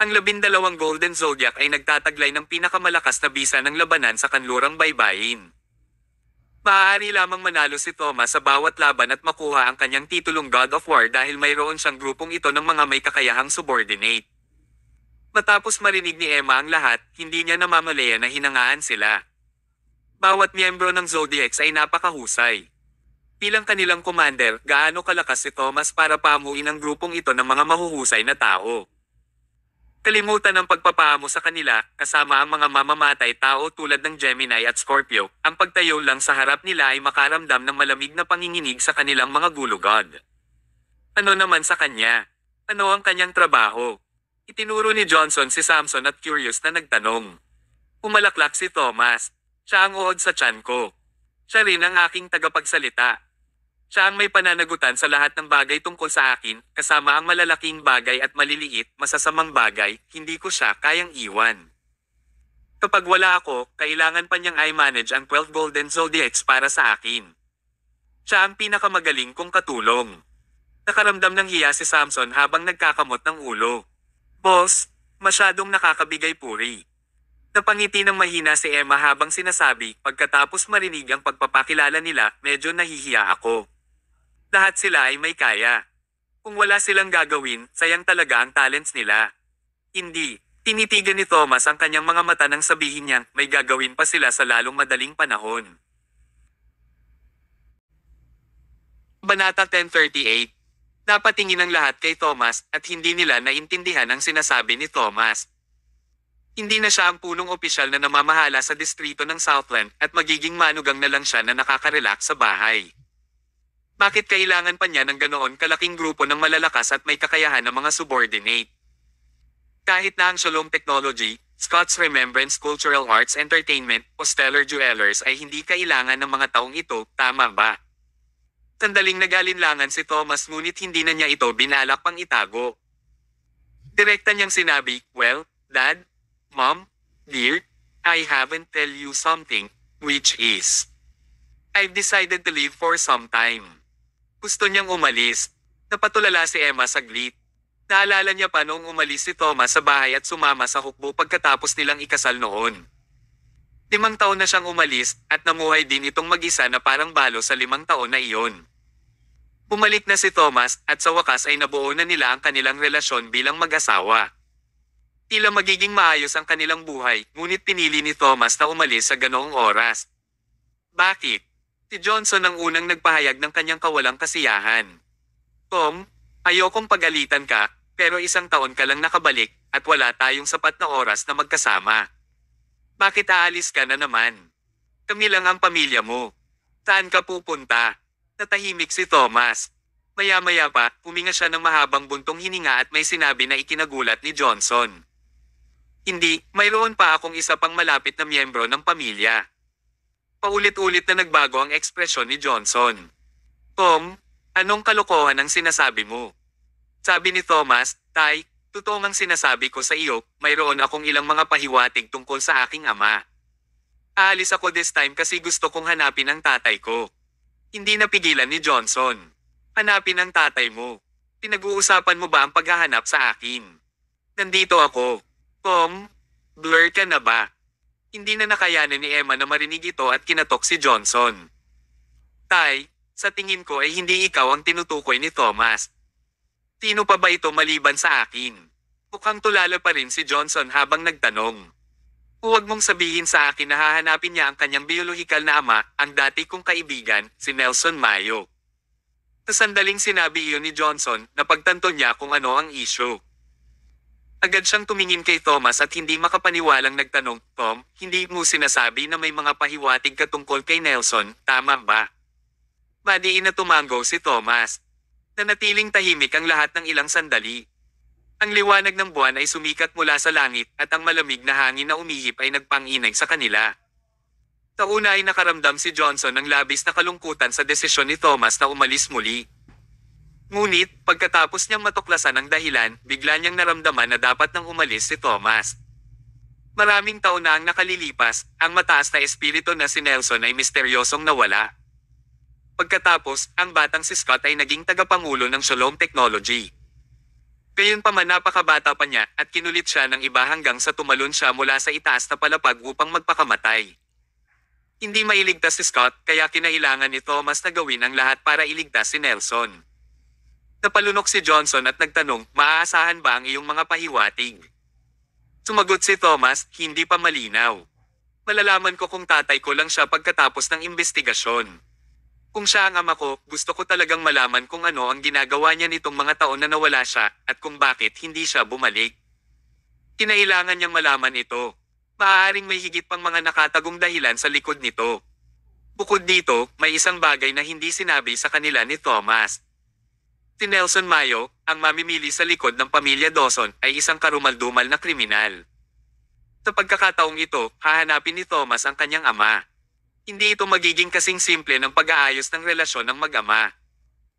Ang 12 Golden Zodiac ay nagtataglay ng pinakamalakas na bisa ng labanan sa kanlurang baybayin. Maaari lamang manalo si Thomas sa bawat laban at makuha ang kanyang titulong God of War dahil mayroon siyang grupong ito ng mga may kakayahang subordinate. Matapos marinig ni Emma ang lahat, hindi niya namamalaya na hinangaan sila. Bawat miyembro ng Zodiacs ay napakahusay. Bilang kanilang commander, gaano kalakas si Thomas para pamuin ang grupong ito ng mga mahuhusay na tao. Kalimutan ang pagpapaamo sa kanila, kasama ang mga mamamatay tao tulad ng Gemini at Scorpio, ang pagtayo lang sa harap nila ay makaramdam ng malamig na panginginig sa kanilang mga gulugod. Ano naman sa kanya? Ano ang kanyang trabaho? Itinuro ni Johnson si Samson at curious na nagtanong. Umalaklak si Thomas. Siya ang uod sa tiyan ko. Siya rin ang aking tagapagsalita. Siya ang may pananagutan sa lahat ng bagay tungkol sa akin, kasama ang malalaking bagay at maliliit, masasamang bagay, hindi ko siya kayang iwan. Kapag wala ako, kailangan pa niyang i-manage ang 12 Golden Zodiacs para sa akin. Siya ang pinakamagaling kong katulong. Nakaramdam ng hiya si Samson habang nagkakamot ng ulo. Boss, masyadong nakakabigay puri. Napangiti ng mahina si Emma habang sinasabi, pagkatapos marinig ang pagpapakilala nila, medyo nahihiya ako. Lahat sila ay may kaya. Kung wala silang gagawin, sayang talaga ang talents nila. Hindi. Tinitigan ni Thomas ang kanyang mga mata nang sabihin niyang may gagawin pa sila sa lalong madaling panahon. Banata 1038. Napatingin ang lahat kay Thomas at hindi nila naintindihan ang sinasabi ni Thomas. Hindi na siya ang punong opisyal na namamahala sa distrito ng Southland at magiging manugang na lang siya na nakaka-relax sa bahay. Bakit kailangan pa niya ng ganoon kalaking grupo ng malalakas at may kakayahan ng mga subordinate? Kahit na ang Shalom Technology, Scott's Remembrance Cultural Arts Entertainment o Stellar Jewelers ay hindi kailangan ng mga taong ito, tama ba? Sandaling nag-alinlangan si Thomas ngunit hindi na niya ito binalak pang itago. Direkta niyang sinabi, well, Dad, Mom, dear, I haven't tell you something, which is, I've decided to leave for some time. Gusto niyang umalis. Napatulala si Emma saglit. Naalala niya pa noong umalis si Thomas sa bahay at sumama sa hukbo pagkatapos nilang ikasal noon. 5 taon na siyang umalis at namuhay din itong mag-isa na parang balo sa 5 taon na iyon. Bumalik na si Thomas at sa wakas ay nabuo na nila ang kanilang relasyon bilang mag-asawa. Tila magiging maayos ang kanilang buhay, ngunit pinili ni Thomas na umalis sa ganoong oras. Bakit? Si Johnson ang unang nagpahayag ng kanyang kawalang kasiyahan. Tom, ayokong pagalitan ka, pero 1 taon ka lang nakabalik at wala tayong sapat na oras na magkasama. Bakit aalis ka na naman? Kami lang ang pamilya mo. Saan ka pupunta? Natahimik si Thomas. Maya-maya pa, huminga siya ng mahabang buntong hininga at may sinabi na ikinagulat ni Johnson. Hindi, mayroon pa akong isa pang malapit na miyembro ng pamilya. Paulit-ulit na nagbago ang ekspresyon ni Johnson. Tom, anong kalokohan ang sinasabi mo? Sabi ni Thomas, Tay, totoo ang sinasabi ko sa iyo, mayroon akong ilang mga pahiwatig tungkol sa aking ama. Aalis ako this time kasi gusto kong hanapin ang tatay ko. Hindi napigilan ni Johnson. Hanapin ang tatay mo. Pinag-uusapan mo ba ang paghahanap sa akin? Nandito ako. Tom, blur ka na ba? Hindi na nakayanan ni Emma na marinig ito at kinatok si Johnson. Tay, sa tingin ko ay hindi ikaw ang tinutukoy ni Thomas. Sino pa ba ito maliban sa akin? Mukhang tulala pa rin si Johnson habang nagtanong. Huwag mong sabihin sa akin na hahanapin niya ang kanyang biolohikal na ama, ang dati kong kaibigan, si Nelson Mayo. Sa sandaling sinabi iyon ni Johnson, napagtanto niya kung ano ang issue. Agad siyang tumingin kay Thomas at hindi makapaniwalang nagtanong, Tom, hindi mo sinasabi na may mga pahiwatig ka tungkol kay Nelson, tama ba? Madiin na tumango si Thomas. Nanatiling tahimik ang lahat ng ilang sandali. Ang liwanag ng buwan ay sumikat mula sa langit at ang malamig na hangin na umihip ay nagpanginay sa kanila. Tauna ay nakaramdam si Johnson ng labis na kalungkutan sa desisyon ni Thomas na umalis muli. Ngunit, pagkatapos niyang matuklasan ang dahilan, bigla niyang naramdaman na dapat nang umalis si Thomas. Maraming taon na ang nakalilipas, ang mataas na espiritu na si Nelson ay misteryosong nawala. Pagkatapos, ang batang si Scott ay naging tagapangulo ng Shalom Technology. Gayunpaman napakabata pa niya at kinulit siya ng iba hanggang sa tumalon siya mula sa itaas na palapag upang magpakamatay. Hindi mailigtas si Scott kaya kinailangan ni Thomas na gawin ang lahat para iligtas si Nelson. Napalunok si Johnson at nagtanong, maaasahan ba ang iyong mga pahiwatig? Sumagot si Thomas, hindi pa malinaw. Malalaman ko kung tatay ko lang siya pagkatapos ng investigasyon. Kung siya ang ama ko, gusto ko talagang malaman kung ano ang ginagawa niya nitong mga taon na nawala siya at kung bakit hindi siya bumalik. Kinailangan niyang malaman ito. Maaaring may higit pang mga nakatagong dahilan sa likod nito. Bukod dito, may isang bagay na hindi sinabi sa kanila ni Thomas. Si Nelson Mayo, ang mamimili sa likod ng pamilya Dawson, ay isang karumaldumal na kriminal. Sa pagkakataong ito, hahanapin ni Thomas ang kanyang ama. Hindi ito magiging kasing simple ng pag-aayos ng relasyon ng mag-ama.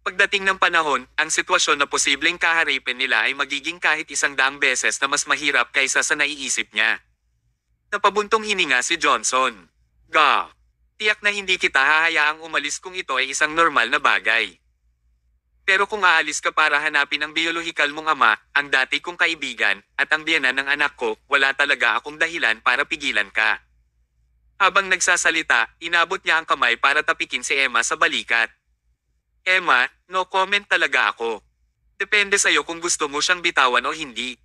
Pagdating ng panahon, ang sitwasyon na posibleng kaharapin nila ay magiging kahit 100 beses na mas mahirap kaysa sa naiisip niya. Napabuntong hininga si Johnson. Ga, tiyak na hindi kita hahayaang umalis kung ito ay isang normal na bagay. Pero kung aalis ka para hanapin ang biyolohikal mong ama, ang dati kong kaibigan, at ang biyenan ng anak ko, wala talaga akong dahilan para pigilan ka. Habang nagsasalita, inabot niya ang kamay para tapikin si Emma sa balikat. Emma, no comment talaga ako. Depende sa'yo kung gusto mo siyang bitawan o hindi.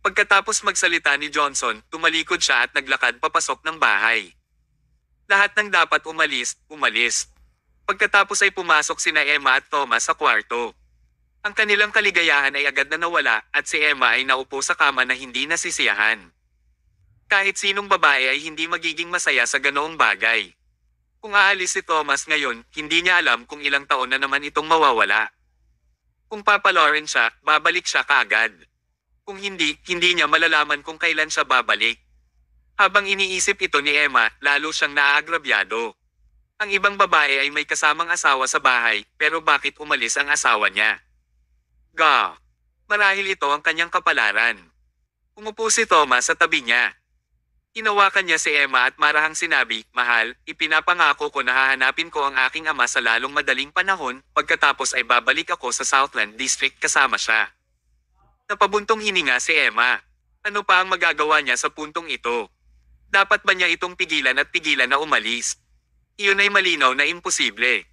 Pagkatapos magsalita ni Johnson, tumalikod siya at naglakad papasok ng bahay. Lahat ng dapat umalis, umalis. Pagkatapos ay pumasok sina Emma at Thomas sa kwarto. Ang kanilang kaligayahan ay agad na nawala at si Emma ay naupo sa kama na hindi nasisiyahan. Kahit sinong babae ay hindi magiging masaya sa ganoong bagay. Kung aalis si Thomas ngayon, hindi niya alam kung ilang taon na naman itong mawawala. Kung papalorin siya, babalik siya kaagad. Kung hindi, hindi niya malalaman kung kailan siya babalik. Habang iniisip ito ni Emma, lalo siyang naaagrabyado. Ang ibang babae ay may kasamang asawa sa bahay, pero bakit umalis ang asawa niya? Ga, marahil ito ang kanyang kapalaran. Umupo si Thomas sa tabi niya. Hinawakan niya si Emma at marahang sinabi, mahal, ipinapangako ko na hahanapin ko ang aking ama sa lalong madaling panahon, pagkatapos ay babalik ako sa Southland District kasama siya. Napabuntong hininga si Emma. Ano pa ang magagawa niya sa puntong ito? Dapat ba niya itong pigilan at pigilan na umalis? Iyon ay malinaw na imposible.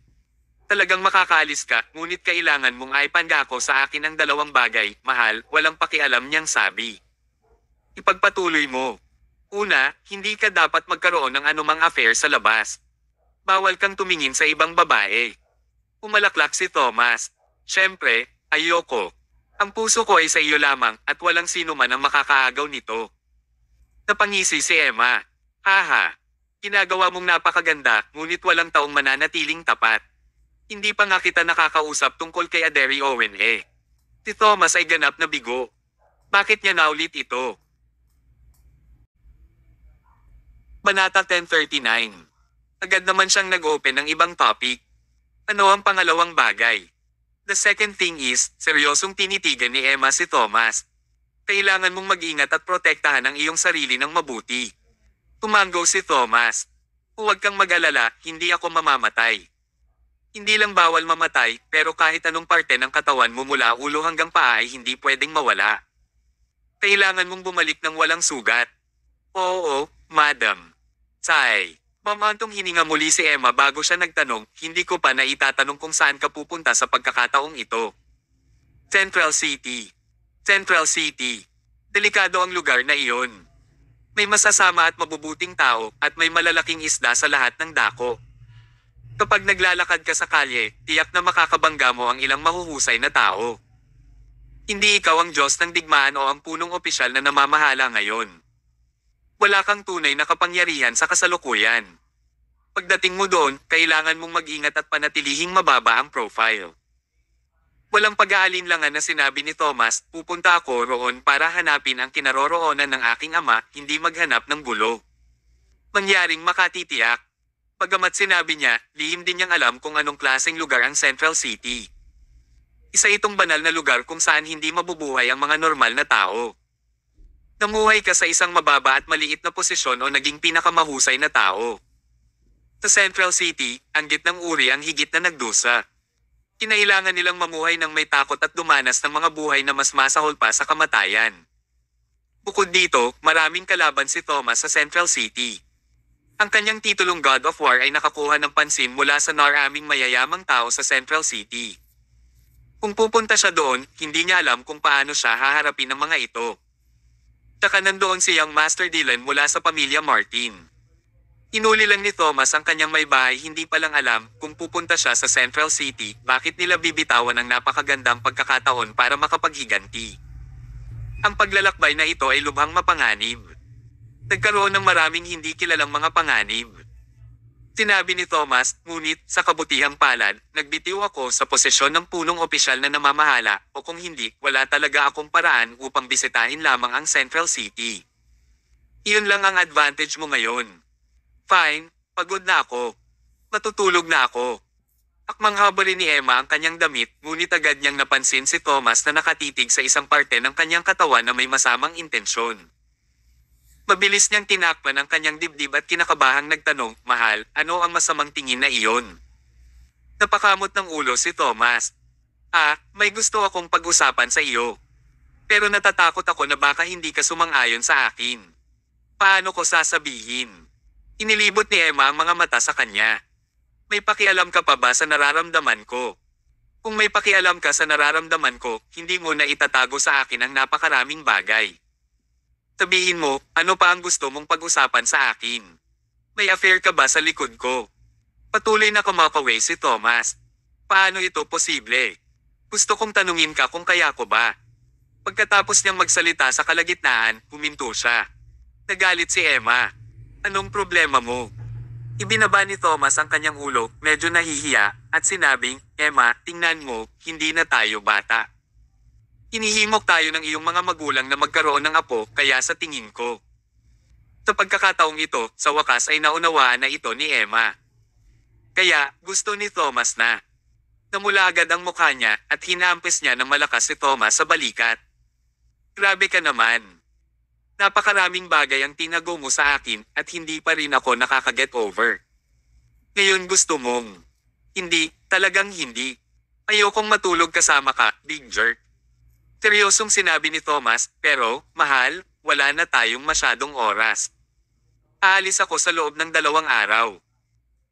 Talagang makakaalis ka, ngunit kailangan mong aipangako sa akin ang dalawang bagay, mahal, walang pakialam niyang sabi. Ipagpatuloy mo. Una, hindi ka dapat magkaroon ng anumang affair sa labas. Bawal kang tumingin sa ibang babae. Umalaklak si Thomas. Siyempre, ayoko. Ang puso ko ay sa iyo lamang at walang sino man ang makakaagaw nito. Napangisi si Emma. Haha. Ginagawa mong napakaganda, ngunit walang taong mananatiling tapat. Hindi pa nga kita nakakausap tungkol kay Aderi Owen eh. Si Thomas ay ganap na bigo. Bakit niya naulit ito? Banata 1039. Agad naman siyang nag-open ng ibang topic. Ano ang pangalawang bagay? The second thing is, seryosong tinitigan ni Emma si Thomas. Kailangan mong mag-ingat at protektahan ang iyong sarili ng mabuti. Tumango si Thomas. Huwag kang mag-alala, hindi ako mamamatay. Hindi lang bawal mamatay, pero kahit anong parte ng katawan mo mula ulo hanggang paa ay hindi pwedeng mawala. Kailangan mong bumalik ng walang sugat. Oo, madam. Say. Mamantong hininga muli si Emma bago siya nagtanong, hindi ko pa naitatanong kung saan ka pupunta sa pagkakataong ito. Central City. Central City. Delikado ang lugar na iyon. May masasama at mabubuting tao at may malalaking isda sa lahat ng dako. Kapag naglalakad ka sa kalye, tiyak na makakabangga mo ang ilang mahuhusay na tao. Hindi ikaw ang Diyos ng digmaan o ang punong opisyal na namamahala ngayon. Wala kang tunay na kapangyarihan sa kasalukuyan. Pagdating mo doon, kailangan mong mag-ingat at panatilihing mababa ang profile. Walang pag-aalinlangan na sinabi ni Thomas, pupunta ako roon para hanapin ang kinaroroonan ng aking ama, hindi maghanap ng gulo. Mangyaring makatitiyak. Bagamat sinabi niya, lihim din niyang alam kung anong klaseng lugar ang Central City. Isa itong banal na lugar kung saan hindi mabubuhay ang mga normal na tao. Namuhay ka sa isang mababa at maliit na posisyon o naging pinakamahusay na tao. Sa Central City, ang gitnang uri ang higit na nagdusa. Kinailangan nilang mamuhay ng may takot at dumanas ng mga buhay na mas masahol pa sa kamatayan. Bukod dito, maraming kalaban si Thomas sa Central City. Ang kanyang titulong God of War ay nakakuha ng pansin mula sa maraming mayayamang tao sa Central City. Kung pupunta siya doon, hindi niya alam kung paano siya haharapin ng mga ito. Tsaka nandoon si Young Master Dylan mula sa pamilya Martin. Inuli lang ni Thomas ang kanyang may bahay, hindi pa lang alam kung pupunta siya sa Central City, bakit nila bibitawan ang napakagandang pagkakataon para makapaghiganti. Ang paglalakbay na ito ay lubhang mapanganib. Nagkaroon ng maraming hindi kilalang mga panganib. Sinabi ni Thomas, ngunit sa kabutihang palad, nagbitiw ako sa posisyon ng punong opisyal na namamahala, o kung hindi, wala talaga akong paraan upang bisitahin lamang ang Central City. Iyon lang ang advantage mo ngayon. Fine, pagod na ako. Matutulog na ako. Akmang habari ni Emma ang kanyang damit, ngunit agad niyang napansin si Thomas na nakatitig sa isang parte ng kanyang katawan na may masamang intensyon. Mabilis niyang tinakpan ang kanyang dibdib at kinakabahang nagtanong, "Mahal, ano ang masamang tingin na iyon?" Napakamot ng ulo si Thomas. May gusto akong pag-usapan sa iyo. Pero natatakot ako na baka hindi ka sumang-ayon sa akin. Paano ko sasabihin? Inilibot ni Emma ang mga mata sa kanya. May pakialam ka pa ba sa nararamdaman ko? Kung may pakialam ka sa nararamdaman ko, hindi mo na itatago sa akin ang napakaraming bagay. Sabihin mo, ano pa ang gusto mong pag-usapan sa akin? May affair ka ba sa likod ko? Patuloy na kumapaway si Thomas. Paano ito posible? Gusto kong tanungin ka kung kaya ko ba? Pagkatapos niyang magsalita sa kalagitnaan, huminto siya. Nagalit si Emma. Anong problema mo? Ibinaba ni Thomas ang kanyang ulo, medyo nahihiya, at sinabing, Emma, tingnan mo, hindi na tayo bata. Inihimok tayo ng iyong mga magulang na magkaroon ng apo, kaya sa tingin ko. Sa pagkakataong ito, sa wakas ay naunawaan na ito ni Emma. Kaya, gusto ni Thomas na. Namula agad ang mukha niya at hinampis niya ng malakas si Thomas sa balikat. Grabe ka naman. Napakaraming bagay ang tinago mo sa akin at hindi pa rin ako nakaka-get over. Ngayon gusto mong. Hindi, talagang hindi. Ayokong matulog kasama ka, big jerk. Seryosong sinabi ni Thomas, pero, mahal, wala na tayong masyadong oras. Aalis ako sa loob ng 2 araw.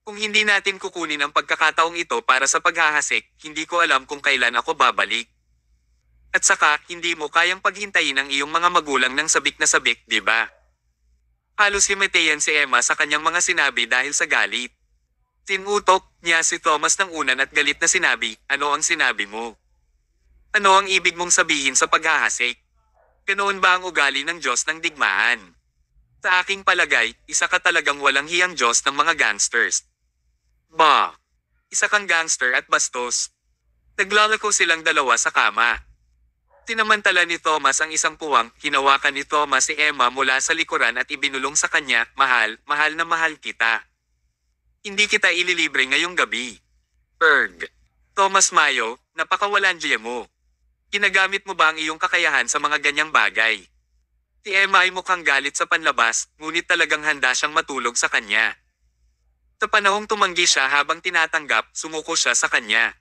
Kung hindi natin kukunin ang pagkakataong ito para sa paghahasik, hindi ko alam kung kailan ako babalik. At saka, hindi mo kayang paghintayin ang iyong mga magulang ng sabik na sabik, di ba? Halos himatayan si Emma sa kanyang mga sinabi dahil sa galit. Tinutok niya si Thomas ng unan at galit na sinabi, ano ang sinabi mo? Ano ang ibig mong sabihin sa paghahasik? Ganoon ba ang ugali ng Diyos ng digmaan? Sa aking palagay, isa ka talagang walang hiyang Diyos ng mga gangsters. Isa kang gangster at bastos. Naglalako silang dalawa sa kama. Tinamantala ni Thomas ang isang puwang, hinawakan ni Thomas si Emma mula sa likuran at ibinulong sa kanya, mahal na mahal kita. Hindi kita ililibre ngayong gabi. Erg. Thomas Mayo, napakawalandiya mo. Ginagamit mo ba ang iyong kakayahan sa mga ganyang bagay? Si Emma ay mukhang galit sa panlabas, ngunit talagang handa siyang matulog sa kanya. Sa panahong tumanggi siya habang tinatanggap, sumuko siya sa kanya.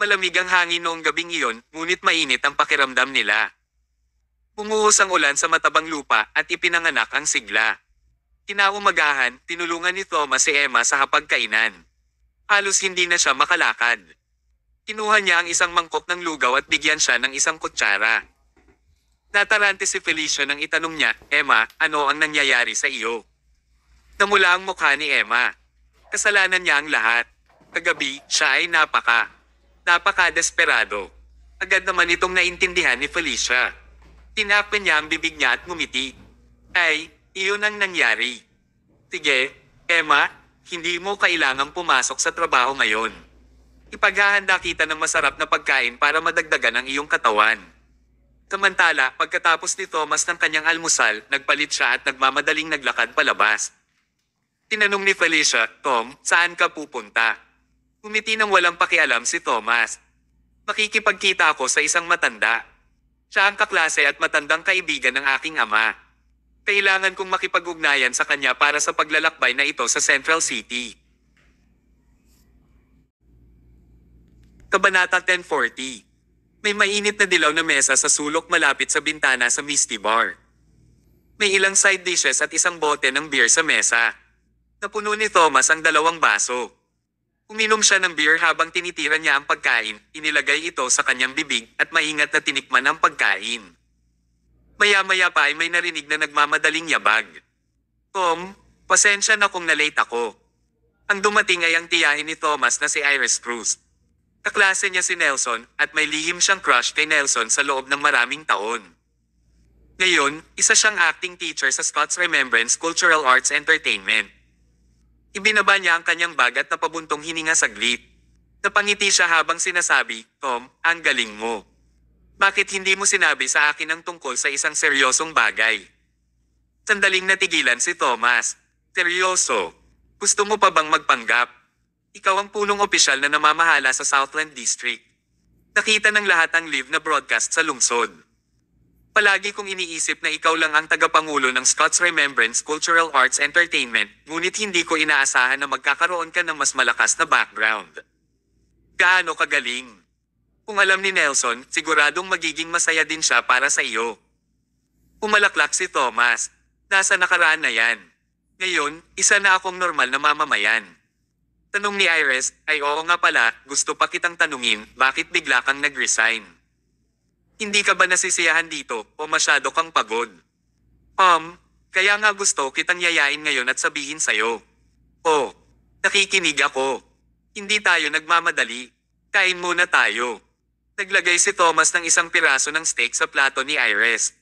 Malamig ang hangin noong gabing iyon, ngunit mainit ang pakiramdam nila. Bumuhos ang ulan sa matabang lupa at ipinanganak ang sigla. Kinaumagahan, tinulungan ni Thomas si Emma sa hapagkainan. Halos hindi na siya makalakad. Kinuha niya ang isang mangkok ng lugaw at bigyan siya ng isang kutsara. Natarante si Felicia nang itanong niya, Emma, ano ang nangyayari sa iyo? Namula ang mukha ni Emma. Kasalanan niya ang lahat. Kagabi, siya ay napaka-desperado. Agad naman itong naintindihan ni Felicia. Tinapin niya ang bibig niya at ngumiti. Ay, iyon ang nangyari. Sige, Emma, hindi mo kailangang pumasok sa trabaho ngayon. Ipaghahanda kita ng masarap na pagkain para madagdagan ang iyong katawan. Samantala, pagkatapos ni Thomas ng kanyang almusal, nagpalit siya at nagmamadaling naglakad palabas. Tinanong ni Felicia, Tom, saan ka pupunta? Umiti nang walang pakialam si Thomas. Makikipagkita ako sa isang matanda. Siya ang kaklase at matandang kaibigan ng aking ama. Kailangan kong makipag-ugnayan sa kanya para sa paglalakbay na ito sa Central City. Kabanata 1040. May mainit na dilaw na mesa sa sulok malapit sa bintana sa Misty Bar. May ilang side dishes at isang bote ng beer sa mesa. Napuno ni Thomas ang 2 baso. Uminom siya ng beer habang tinitira niya ang pagkain, inilagay ito sa kanyang bibig at maingat na tinikman ang pagkain. Maya-maya pa ay may narinig na nagmamadaling yabag. Tom, pasensya na kung na-late ako. Ang dumating ay ang tiyahin ni Thomas na si Iris Cruz. Kaklase niya si Nelson at may lihim siyang crush kay Nelson sa loob ng maraming taon. Ngayon, isa siyang acting teacher sa Scott's Remembrance Cultural Arts Entertainment. Ibinaba niya ang kanyang bag at napabuntong hininga saglit. Napangiti siya habang sinasabi, Tom, ang galing mo. Bakit hindi mo sinabi sa akin ang tungkol sa isang seryosong bagay? Sandaling natigilan si Thomas. Seryoso? Gusto mo pa bang magpanggap? Ikaw ang punong opisyal na namamahala sa Southland District. Nakita ng lahat ang live na broadcast sa lungsod. Palagi kong iniisip na ikaw lang ang tagapangulo ng Scott's Remembrance Cultural Arts Entertainment, ngunit hindi ko inaasahan na magkakaroon ka ng mas malakas na background. Gaano kagaling? Kung alam ni Nelson, siguradong magiging masaya din siya para sa iyo. Pumalaklak si Thomas. Nasa nakaraan na yan. Ngayon, isa na akong normal na mamamayan. Tanong ni Iris, ay oo nga pala, gusto pa kitang tanungin, bakit bigla kang nag-resign? Hindi ka ba nasisiyahan dito, o masyado kang pagod? Kaya nga gusto kitang yayain ngayon at sabihin sa'yo. Oh, nakikinig ako. Hindi tayo nagmamadali. Kain muna tayo. Naglagay si Thomas ng isang piraso ng steak sa plato ni Iris.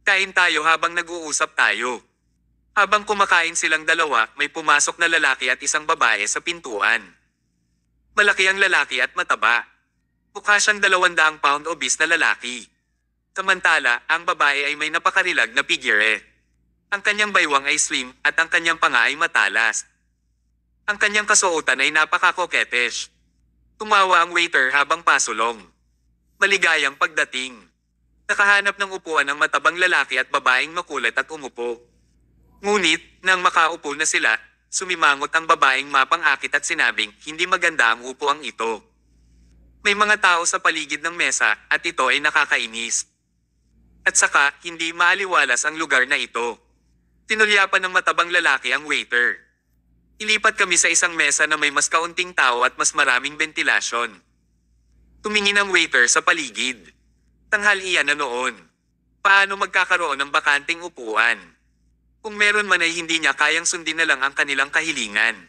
Kain tayo habang nag-uusap tayo. Habang kumakain silang dalawa, may pumasok na lalaki at isang babae sa pintuan. Malaki ang lalaki at mataba. Mukha siyang 200 pound obese na lalaki. Samantala, ang babae ay may napakarilag na figure. Ang kanyang baywang ay slim at ang kanyang panga ay matalas. Ang kanyang kasuotan ay napaka-coquettish. Tumawa ang waiter habang pasulong. Maligayang pagdating. Nakahanap ng upuan ng matabang lalaki at babaeng makulit at umupo. Ngunit, nang makaupo na sila, sumimangot ang babaeng mapang-akit at sinabing, hindi maganda ang upuang ito. May mga tao sa paligid ng mesa at ito ay nakakainis. At saka, hindi maaliwalas ang lugar na ito. Tinulyapan ng matabang lalaki ang waiter. Ilipat kami sa isang mesa na may mas kaunting tao at mas maraming ventilasyon. Tumingin ang waiter sa paligid. Tanghalian na noon. Paano magkakaroon ng bakanting upuan? Kung meron man ay hindi niya kayang sundin na lang ang kanilang kahilingan.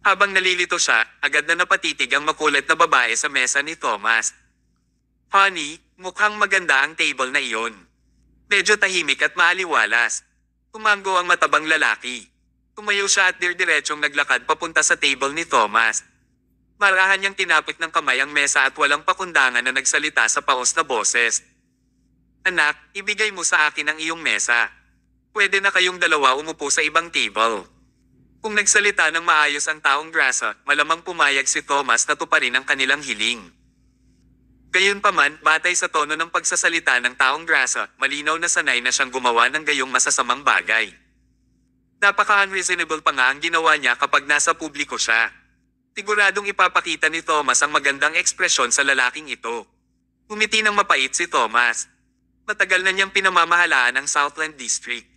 Habang nalilito siya, agad na napatitig ang makulit na babae sa mesa ni Thomas. Honey, mukhang maganda ang table na iyon. Medyo tahimik at maaliwalas. Tumango ang matabang lalaki. Tumayo siya at dirdiretsong naglakad papunta sa table ni Thomas. Marahan niyang tinapik ng kamay ang mesa at walang pakundangan na nagsalita sa paos na boses. Anak, ibigay mo sa akin ang iyong mesa. Pwede na kayong dalawa umupo sa ibang table. Kung nagsalita ng maayos ang taong grasa, malamang pumayag si Thomas na tuparin ang kanilang hiling. Gayunpaman, batay sa tono ng pagsasalita ng taong grasa, malinaw na sanay na siyang gumawa ng gayong masasamang bagay. Napaka-unreasonable pa nga ang ginawa niya kapag nasa publiko siya. Siguradong ipapakita ni Thomas ang magandang ekspresyon sa lalaking ito. Umiti ng mapait si Thomas. Matagal na niyang pinamamahalaan ang Southland District.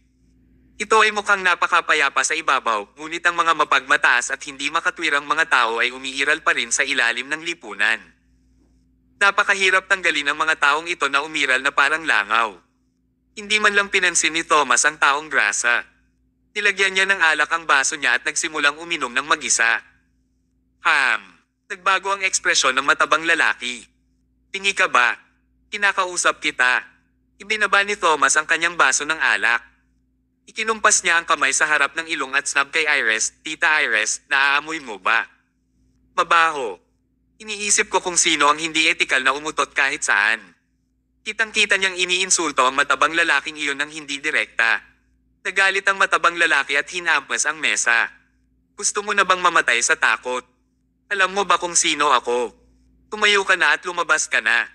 Ito ay mukhang napakapayapa sa ibabaw, ngunit ang mga mapagmataas at hindi makatwirang mga tao ay umiiral pa rin sa ilalim ng lipunan. Napakahirap tanggalin ang mga taong ito na umiral na parang langaw. Hindi man lang pinansin ni Thomas ang taong grasa. Nilagyan niya ng alak ang baso niya at nagsimulang uminom ng mag-isa. Nagbago ang ekspresyon ng matabang lalaki. Tingi ka ba? Kinakausap kita. Ibinaba ni Thomas ang kanyang baso ng alak. Ikinumpas niya ang kamay sa harap ng ilong at snub kay Iris, Tita Iris, naaamoy mo ba? Mabaho. Iniisip ko kung sino ang hindi etikal na umutot kahit saan. Kitang-kita niyang iniinsulto ang matabang lalaking iyon ng hindi direkta. Nagalit ang matabang lalaki at hinampas ang mesa. Gusto mo na bang mamatay sa takot? Alam mo ba kung sino ako? Tumayo ka na at lumabas ka na.